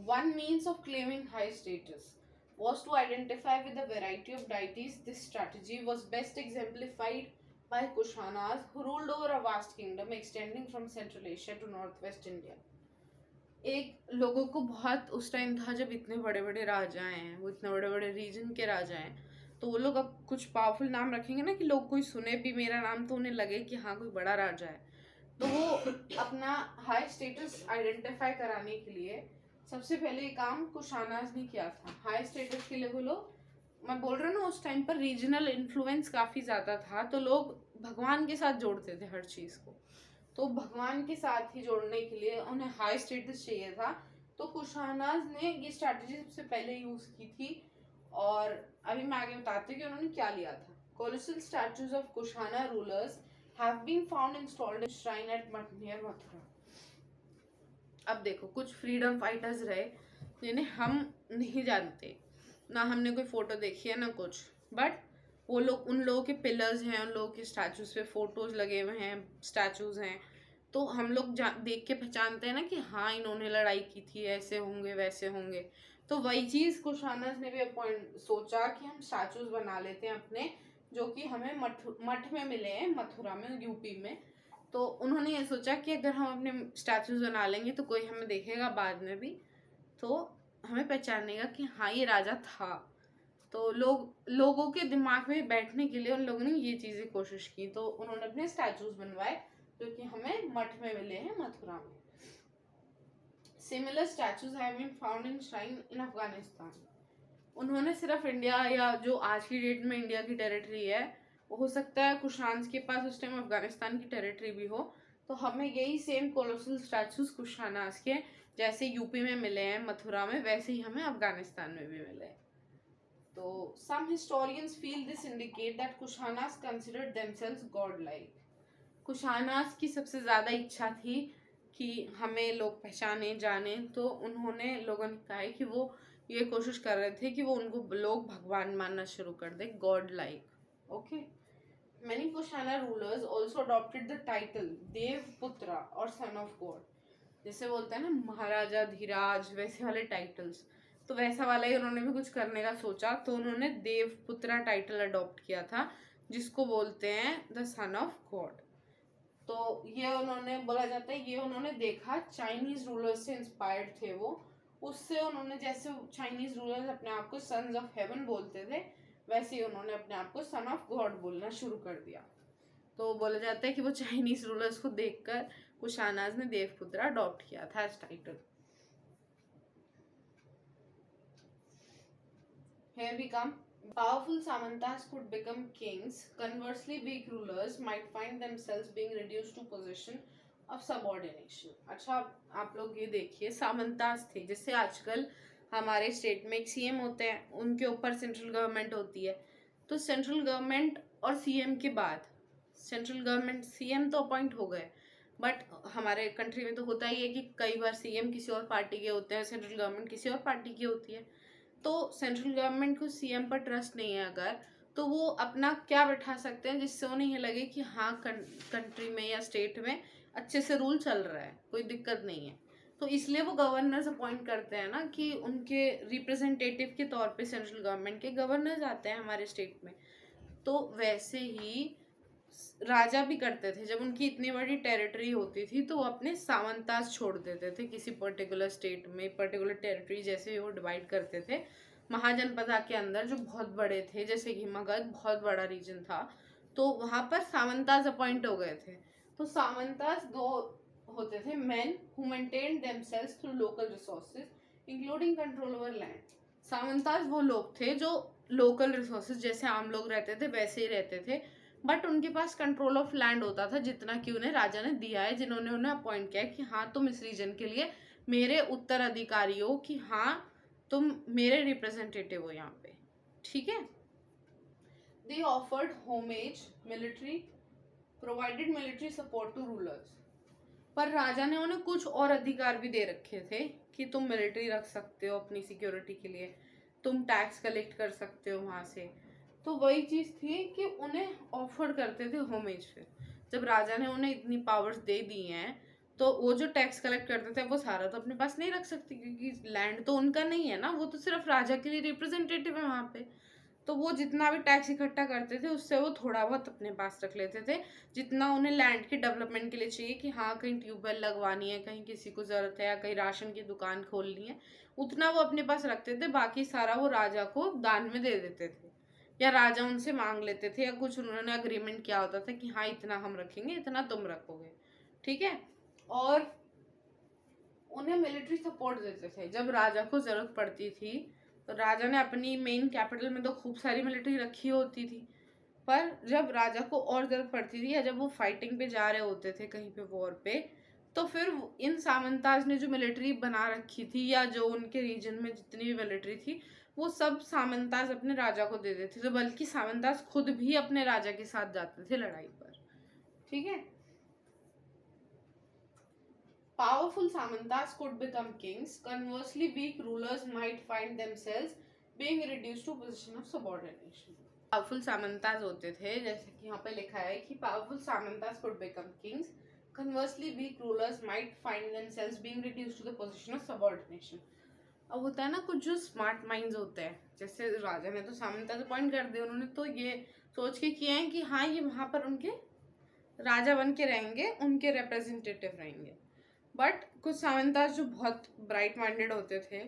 One means of claiming high status was to identify with a variety of deities. This strategy was best exemplified by Kushanas, who ruled over a vast kingdom extending from Central Asia to Northwest India. एक लोगों को बहुत उस time था जब इतने बड़े बड़े राजा हैं, वो इतने बड़े बड़े रीजन के राजा हैं, तो वो लोग अब कुछ पावरफुल नाम रखेंगे ना कि लोग कोई सुने भी मेरा नाम तो उन्हें लगे कि हाँ कोई बड़ा राजा है। तो वो अपना हाई स्टेटस आइडेंटिफाई कराने के लिए सबसे पहले ये काम कुशानास ने किया था। हाई स्टेटस के लिए वो लोग, मैं बोल रहा हूँ ना, उस टाइम पर रीजनल इन्फ्लुएंस काफ़ी ज़्यादा था, तो लोग भगवान के साथ जोड़ते थे हर चीज़ को। तो भगवान के साथ ही जोड़ने के लिए उन्हें हाई स्टेटस चाहिए था। तो कुशानास ने ये स्ट्रैटेजी सबसे पहले यूज़ की थी, और अभी मैं आगे बताती हूँ कि उन्होंने क्या लिया था। Colossal statues of Kushana rulers have been found installed in shrine at near Mathura. अब देखो, कुछ फ्रीडम फाइटर्स रहे जिन्हें हम नहीं जानते, ना हमने कोई फोटो देखी है ना कुछ, बट वो लोग, उन लोगों के पिलर्स हैं, उन लोगों के स्टैचूज पे फोटोज लगे हुए हैं, स्टैचूज हैं, तो हम लोग देख के पहचानते हैं ना कि हाँ इन्होंने लड़ाई की थी, ऐसे होंगे वैसे होंगे। तो वही चीज़ कुशानस ने भी सोचा कि हम स्टैचूज बना लेते हैं अपने, जो कि हमें मठ में मिले हैं, मथुरा में, यूपी में। तो उन्होंने ये सोचा कि अगर हम अपने स्टैचूज बना लेंगे तो कोई हमें देखेगा बाद में भी, तो हमें पहचानेगा कि हाँ ये राजा था। तो लोगों के दिमाग में बैठने के लिए उन लोगों ने ये चीज़ें कोशिश की, तो उन्होंने अपने स्टैचूज बनवाए जो कि हमें मठ में मिले हैं, मथुरा में। Similar statues have been found in shrine in Afghanistan. उन्होंने सिर्फ इंडिया, या जो आज की डेट में इंडिया की टेरिटरी है, वो हो सकता है कुशान्स के पास उस टाइम अफगानिस्तान की टेरिटरी भी हो, तो हमें यही सेम कोलोसल स्टैचूज कुशानास के जैसे यूपी में मिले हैं, मथुरा में, वैसे ही हमें अफगानिस्तान में भी मिले हैं। तो some historians feel this indicate that Kushanas considered themselves godlike. Kushanas की सबसे ज़्यादा इच्छा थी कि हमें लोग पहचाने जाने, तो उन्होंने, लोगों ने कहा है कि वो ये कोशिश कर रहे थे कि वो उनको लोग भगवान मानना शुरू कर दे, god like. Okay, many Kushana rulers also adopted the title Devaputra और सन ऑफ गॉड, जैसे बोलते हैं ना महाराजा धीराज, वैसे वाले टाइटल्स, तो वैसा वाला ही उन्होंने भी कुछ करने का सोचा, तो उन्होंने देवपुत्रा टाइटल अडॉप्ट किया था, जिसको बोलते हैं द सन ऑफ गॉड। तो ये उन्होंने, बोला जाता है ये उन्होंने देखा, चाइनीज रूलर्स से इंस्पायर्ड थे वो, उससे उन्होंने, जैसे चाइनीज रूलर्स अपने आप को सन्स ऑफ हेवन बोलते थे, वैसे ही उन्होंने अपने आप को सन ऑफ गॉड बोलना शुरू कर दिया। तो बोला जाता है कि वो चाइनीज रूलर्स को देखकर कुशानास ने देवपुत्रा अडॉप्ट किया था as title. Here we come. Powerful Samantas could become kings. Conversely, weak rulers might find themselves being reduced to position of subordination. अच्छा, आप लोग ये देखिए, सामंतास थे, जैसे आजकल हमारे स्टेट में एक सीएम होते हैं, उनके ऊपर सेंट्रल गवर्नमेंट होती है। तो सेंट्रल गवर्नमेंट और सीएम के बाद सेंट्रल गवर्नमेंट, सीएम तो अपॉइंट हो गए, बट हमारे कंट्री में तो होता ही है कि कई बार सीएम किसी और पार्टी के होते हैं, सेंट्रल गवर्नमेंट किसी और पार्टी की होती है। तो सेंट्रल गवर्नमेंट को सीएम पर ट्रस्ट नहीं है अगर, तो वो अपना क्या बैठा सकते हैं जिससे उन्हें ये लगे कि हाँ कंट्री में या स्टेट में अच्छे से रूल चल रहा है, कोई दिक्कत नहीं है। तो इसलिए वो गवर्नर्स अपॉइंट करते हैं ना, कि उनके रिप्रेजेंटेटिव के तौर पे सेंट्रल गवर्नमेंट के गवर्नर्स आते हैं हमारे स्टेट में। तो वैसे ही राजा भी करते थे, जब उनकी इतनी बड़ी टेरिटरी होती थी तो वो अपने सामंताज छोड़ देते थे किसी पर्टिकुलर स्टेट में, पर्टिकुलर टेरिटरी जैसे ही वो डिवाइड करते थे महाजनपदा के अंदर जो बहुत बड़े थे, जैसे कि मगध बहुत बड़ा रीजन था, तो वहां पर सामंताज अपॉइंट हो गए थे। तो सामंताज दो होते थे, men who maintain themselves through local resources including control over land. सामंताज वो लोग थे जो लोकल रिसोर्सेज जैसे आम लोग रहते थे वैसे ही रहते थे, बट उनके पास कंट्रोल ऑफ लैंड होता था जितना कि उन्हें राजा ने दिया है, जिन्होंने उन्हें अपॉइंट किया कि हाँ तुम इस रीजन के लिए मेरे उत्तराधिकारी हो, कि हाँ तुम मेरे रिप्रेजेंटेटिव हो यहाँ पे, ठीक है। They offered homage military, provided military support to rulers. पर राजा ने उन्हें कुछ और अधिकार भी दे रखे थे कि तुम मिलिट्री रख सकते हो अपनी सिक्योरिटी के लिए, तुम टैक्स कलेक्ट कर सकते हो वहां से। तो वही चीज थी कि उन्हें ऑफर करते थे होमेज। फिर जब राजा ने उन्हें इतनी पावर्स दे दी हैं तो वो जो टैक्स कलेक्ट करते थे वो सारा तो अपने पास नहीं रख सकते, क्योंकि लैंड तो उनका नहीं है ना, वो तो सिर्फ राजा के लिए रिप्रेजेंटेटिव है वहां पे। तो वो जितना भी टैक्स इकट्ठा करते थे उससे वो थोड़ा बहुत अपने पास रख लेते थे, जितना उन्हें लैंड के डेवलपमेंट के लिए चाहिए, कि हाँ कहीं ट्यूबवेल लगवानी है, कहीं किसी को ज़रूरत है, या कहीं राशन की दुकान खोलनी है, उतना वो अपने पास रखते थे। बाकी सारा वो राजा को दान में दे देते थे, या राजा उनसे मांग लेते थे, या कुछ उन्होंने अग्रीमेंट किया होता था कि हाँ इतना हम रखेंगे, इतना तुम रखोगे, ठीक है। और उन्हें मिलिट्री सपोर्ट देते थे जब राजा को जरूरत पड़ती थी। तो राजा ने अपनी मेन कैपिटल में तो खूब सारी मिलिट्री रखी होती थी, पर जब राजा को और जरूरत पड़ती थी या जब वो फाइटिंग पे जा रहे होते थे कहीं पे वॉर पे, तो फिर इन सामंताज ने जो मिलिट्री बना रखी थी या जो उनके रीजन में जितनी भी मिलिट्री थी वो सब सामंताज अपने राजा को दे देते थे। तो बल्कि सामंताज खुद भी अपने राजा के साथ जाते थे लड़ाई पर, ठीक है। Powerful Samantas could become kings. Conversely, weak rulers might find themselves being reduced to a position of subordination. Powerful Samantas होते थे, जैसे कि यहाँ पे लिखा है कि powerful Samantas could become kings. Conversely, weak rulers might find themselves being reduced to the position of subordination. अब होता है ना कुछ जो स्मार्ट माइंड्स होते हैं, जैसे राजा ने तो सामंताज अपॉइंट कर दिए, उन्होंने तो ये सोच के किए हैं कि हाँ ये वहाँ पर उनके राजा बन के रहेंगे, उनके रिप्रेजेंटेटिव रहेंगे। बट कुछ सामंताज जो बहुत ब्राइट माइंडेड होते थे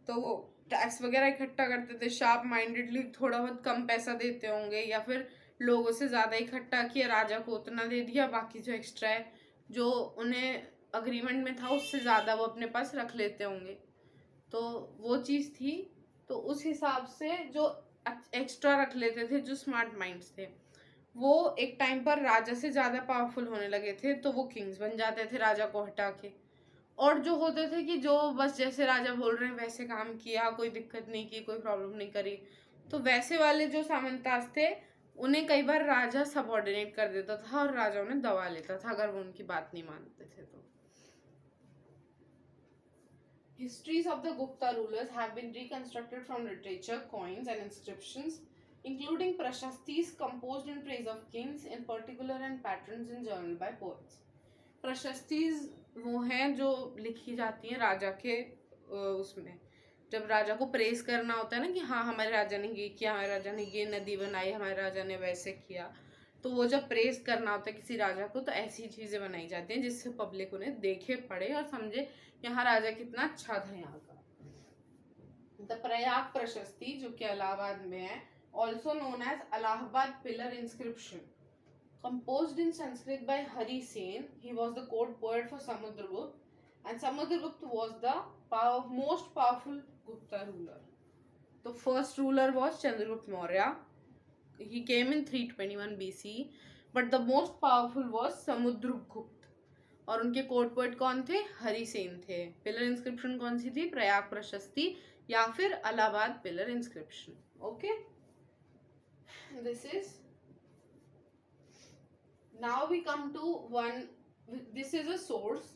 तो वो टैक्स वगैरह इकट्ठा करते थे शार्प माइंडेडली, थोड़ा बहुत कम पैसा देते होंगे या फिर लोगों से ज़्यादा इकट्ठा किया, राजा को उतना दे दिया, बाकी जो एक्स्ट्रा है जो उन्हें अग्रीमेंट में था उससे ज़्यादा वो अपने पास रख लेते होंगे। तो वो चीज़ थी। तो उस हिसाब से जो एक्स्ट्रा रख लेते थे, जो स्मार्ट माइंड्स थे, वो एक टाइम पर राजा से ज़्यादा पावरफुल होने लगे थे, तो वो किंग्स बन जाते थे राजा को हटा के। और जो होते थे कि जो बस जैसे राजा बोल रहे हैं वैसे काम किया, कोई दिक्कत नहीं की, कोई प्रॉब्लम नहीं करी, तो वैसे वाले जो सामंताज थे उन्हें कई बार राजा सबऑर्डिनेट कर देता था और राजा उन्हें दबा लेता था अगर वो उनकी बात नहीं मानते थे तो। Histories of the Gupta rulers have been reconstructed from literature, coins and inscriptions, including prashastis composed in praise of kings in particular and patrons in journal by poets. प्रशस्तिज वो हैं जो लिखी जाती हैं राजा के उसमें, जब राजा को प्रेस करना होता है ना कि हाँ हमारे राजा ने ये किया, हमारे राजा ने ये नदी बनाई, हमारे राजा ने वैसे किया, तो वो जब प्रेस करना होता है किसी राजा को तो ऐसी चीज़ें बनाई जाती हैं जिससे पब्लिक उन्हें देखे, पढ़े और समझे यहाँ राजा कितना अच्छा था यहाँ का। द प्रयाग प्रशस्ति जो कि इलाहाबाद में है, also known as Allahabad pillar inscription, composed in Sanskrit by Hari Sen. He was the court poet for Samudragupta, and Samudragupta was the most powerful Gupta ruler. The first ruler was Chandragupta Maurya. He came in 321 BC, but the most powerful was Samudragupta. और उनके court poet कौन थे? हरि सेन थे। Pillar inscription कौन सी थी? प्रयाग प्रशस्ति, या फिर Allahabad pillar inscription. Okay, this is, now we come to one, this is a source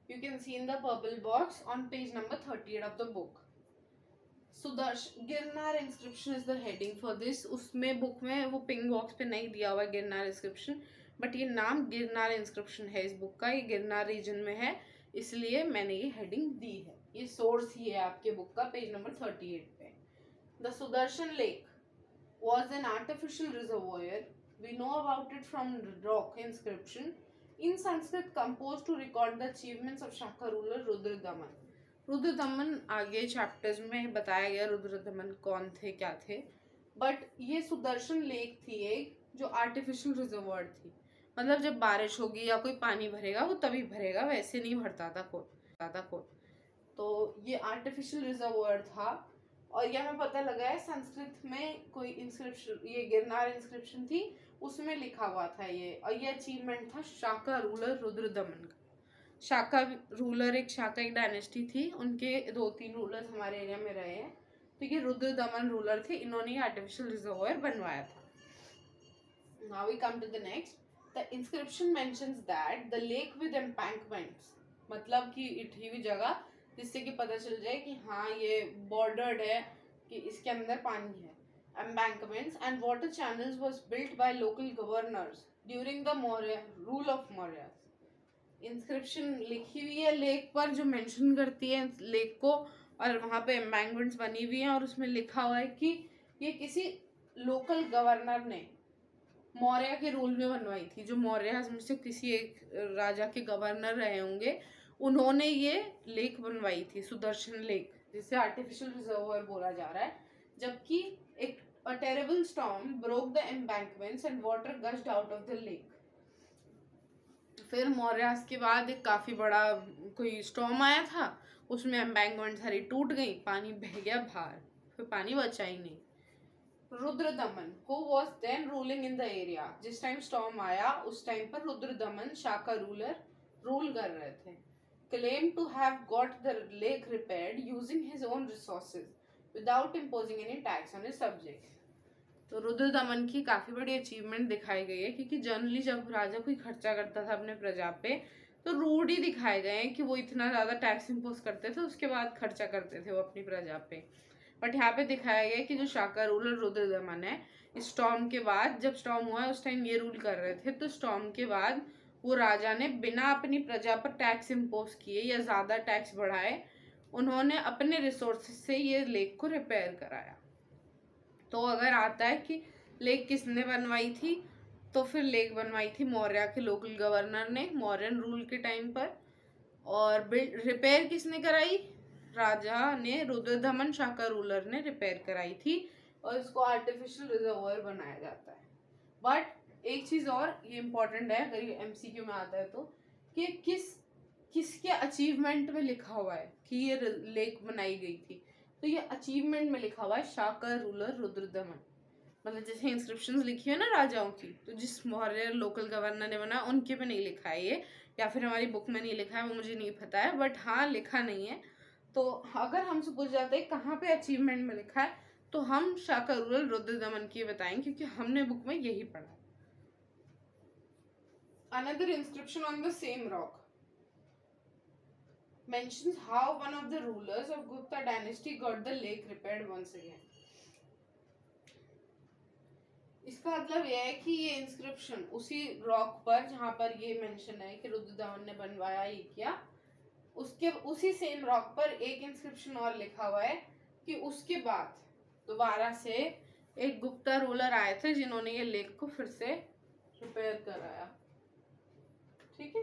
you can see in the purple box on page number 38 of the book. Sudarshan Girnar inscription is the heading for this. उसमें book में वो pink box पे नहीं दिया हुआ Girnar inscription, but ये नाम Girnar inscription है इस बुक का. ये गिरनार रीजन में है, इसलिए मैंने ये हेडिंग दी है. ये सोर्स ही है आपके बुक का, पेज नंबर 38 पे. The Sudarshan lake was an artificial reservoir. We know about it from rock inscription in Sanskrit composed to record the achievements of Shaka ruler Rudradaman. Rudradaman आगे चैप्टर्स में बताया गया रुद्रदमन कौन थे क्या थे, बट ये सुदर्शन लेक थी एक जो आर्टिफिशियल रिजर्वर थी. मतलब जब बारिश होगी या कोई पानी भरेगा वो तभी भरेगा, वैसे नहीं भरता था कोई. तो ये आर्टिफिशियल रिजर्वर था. और यह हमें पता लगा है संस्कृत में कोई इंस्क्रिप्शन, ये गिरनार इंस्क्रिप्शन थी उसमें लिखा हुआ था ये. और ये अचीवमेंट था शाका रूलर रुद्रदमन का. शाका रूलर एक डायनेस्टी थी, उनके 2-3 रूलर्स हमारे एरिया में रहे हैं. तो ये रुद्रदमन रूलर थे, इन्होंने आर्टिफिशियल रिजर्वायर बनवाया था. Now we come to the next. The inscription mentions that the lake with embankments, मतलब कि इठी हुई जगह जिससे कि पता चल जाए कि हाँ ये बॉर्डर्ड है, कि इसके अंदर पानी है. Embankments and water channels was built by local governors during the Maurya rule of Maurya. Inscription लिखी हुई है लेक पर जो मेंशन करती है लेक को, और वहाँ पे एम्बैंकमेंट्स बनी हुई हैं और उसमें लिखा हुआ है कि ये किसी लोकल गवर्नर ने मौर्य के रूल में बनवाई थी. जो मौर्य में से किसी एक राजा के गवर्नर रहे होंगे, उन्होंने ये लेक बनवाई थी, सुदर्शन लेक, जिसे आर्टिफिशियल रिजर्वर बोला जा रहा है. जबकि एक a terrible storm broke the embankments and water gushed out of the lake. फिर मौर्यास के बाद एक काफी बड़ा कोई स्टॉर्म आया था, उसमें एम्बैंकमेंट सारी टूट गई, पानी बह गया बाहर, फिर पानी बचा ही नहीं. Rudradaman who was then ruling in the area, जिस टाइम स्टॉर्म आया उस टाइम पर रुद्रदमन शाका रूलर रूल कर रहे थे. claimed to have got the lake repaired using his own resources without imposing any tax on his subjects. तो रुद्रदमन की काफी बड़ी अचीवमेंट दिखाई गई है, क्योंकि जनरली जब राजा कोई खर्चा करता था अपने प्रजा पे तो रूड ही दिखाए गए हैं कि वो इतना ज्यादा टैक्स इम्पोज करते थे, उसके बाद खर्चा करते थे वो अपनी प्रजा पे. बट यहाँ पे दिखाया गया कि जो शाका रूलर रुद्रदमन है, इस स्टॉर्म के बाद, जब स्टॉर्म हुआ है उस टाइम ये रूल कर रहे थे, तो स्टॉर्म के बाद वो राजा ने बिना अपनी प्रजा पर टैक्स इम्पोज किए या ज़्यादा टैक्स बढ़ाए, उन्होंने अपने रिसोर्सेज से ये लेक को रिपेयर कराया. तो अगर आता है कि लेक किसने बनवाई थी, तो फिर लेक बनवाई थी मौर्य के लोकल गवर्नर ने मौर्यन रूल के टाइम पर. और रिपेयर किसने कराई? राजा ने, रुद्रदमन शाका रूलर ने रिपेयर कराई थी, और इसको आर्टिफिशियल रिजर्वायर बनाया जाता है. बट एक चीज और ये इम्पोर्टेंट है, अगर ये एमसीक्यू में आता है तो, कि किसके अचीवमेंट में लिखा हुआ है कि ये लेक बनाई गई थी. तो ये अचीवमेंट में लिखा हुआ है शाका रूलर रुद्रदमन. मतलब जैसे इंस्क्रिप्शंस लिखी है ना राजाओं की, तो जिस मौर्य लोकल गवर्नर ने बना उनके पे नहीं लिखा है ये, या फिर हमारी बुक में नहीं लिखा है, वो मुझे नहीं पता है, बट हाँ लिखा नहीं है. तो अगर हमसे पूछ जाते हैं कहाँ पे अचीवमेंट में लिखा है, तो हम शाका रूलर रुद्रदमन की बताएंगे, क्योंकि हमने बुक में यही पढ़ा. Another inscription on the same rock mentions how one of the rulers of Gupta dynasty got the lake repaired once again. इसका मतलब यह है कि ये इंस्क्रिप्शन उसी रॉक पर जहाँ पर ये मेंशन है कि रुद्रदमन ने बनवाया ये किया, उसके उसी सेम रॉक पर एक इंस्क्रिप्शन और लिखा हुआ है कि उसके बाद दोबारा से एक गुप्ता रूलर आए थे जिन्होंने ये लेक को फिर से रिपेयर कराया. ठीक है,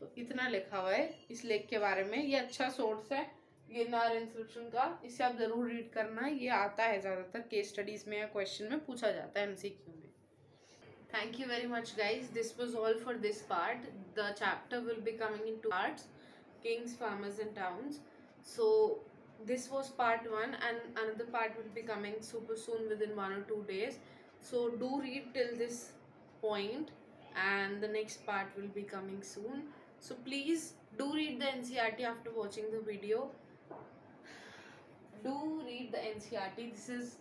तो इतना लिखा हुआ है इस लेक के बारे में. ये अच्छा सोर्स है गिरनार इंस्क्रिप्शन का, इसे आप जरूर रीड करना. ये आता है ज्यादातर केस स्टडीज में या क्वेश्चन में पूछा जाता है एमसीक्यू में. Thank you very much guys. This was all for this part. The chapter will be coming in 2 parts, kings, farmers and towns. So this was part 1 and another part will be coming super soon within 1 or 2 days. So do read till this point and the next part will be coming soon. So please do read the NCERT after watching the video. do read the NCERT. This is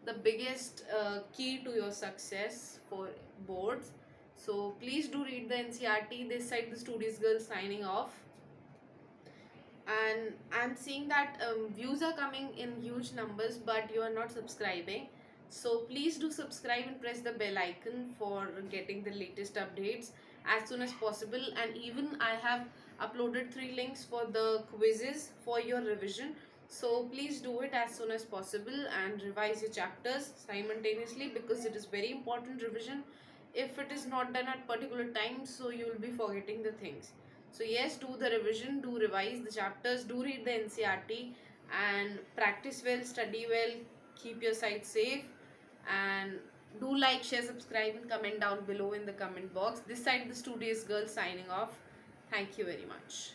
the biggest key to your success for boards. So please do read the NCERT. This side the Studious Girl signing off. And I'm seeing that views are coming in huge numbers, but you are not subscribing. So please do subscribe and press the bell icon for getting the latest updates as soon as possible. And even I have uploaded 3 links for the quizzes for your revision. So please do it as soon as possible and revise your chapters simultaneously, because it is very important revision. If it is not done at particular times, so you will be forgetting the things. So yes, do the revision, do revise the chapters, do read the NCERT, and practice well, study well, keep your site safe, and do like, share, subscribe, and comment down below in the comment box. This side the Studious Girl signing off. Thank you very much.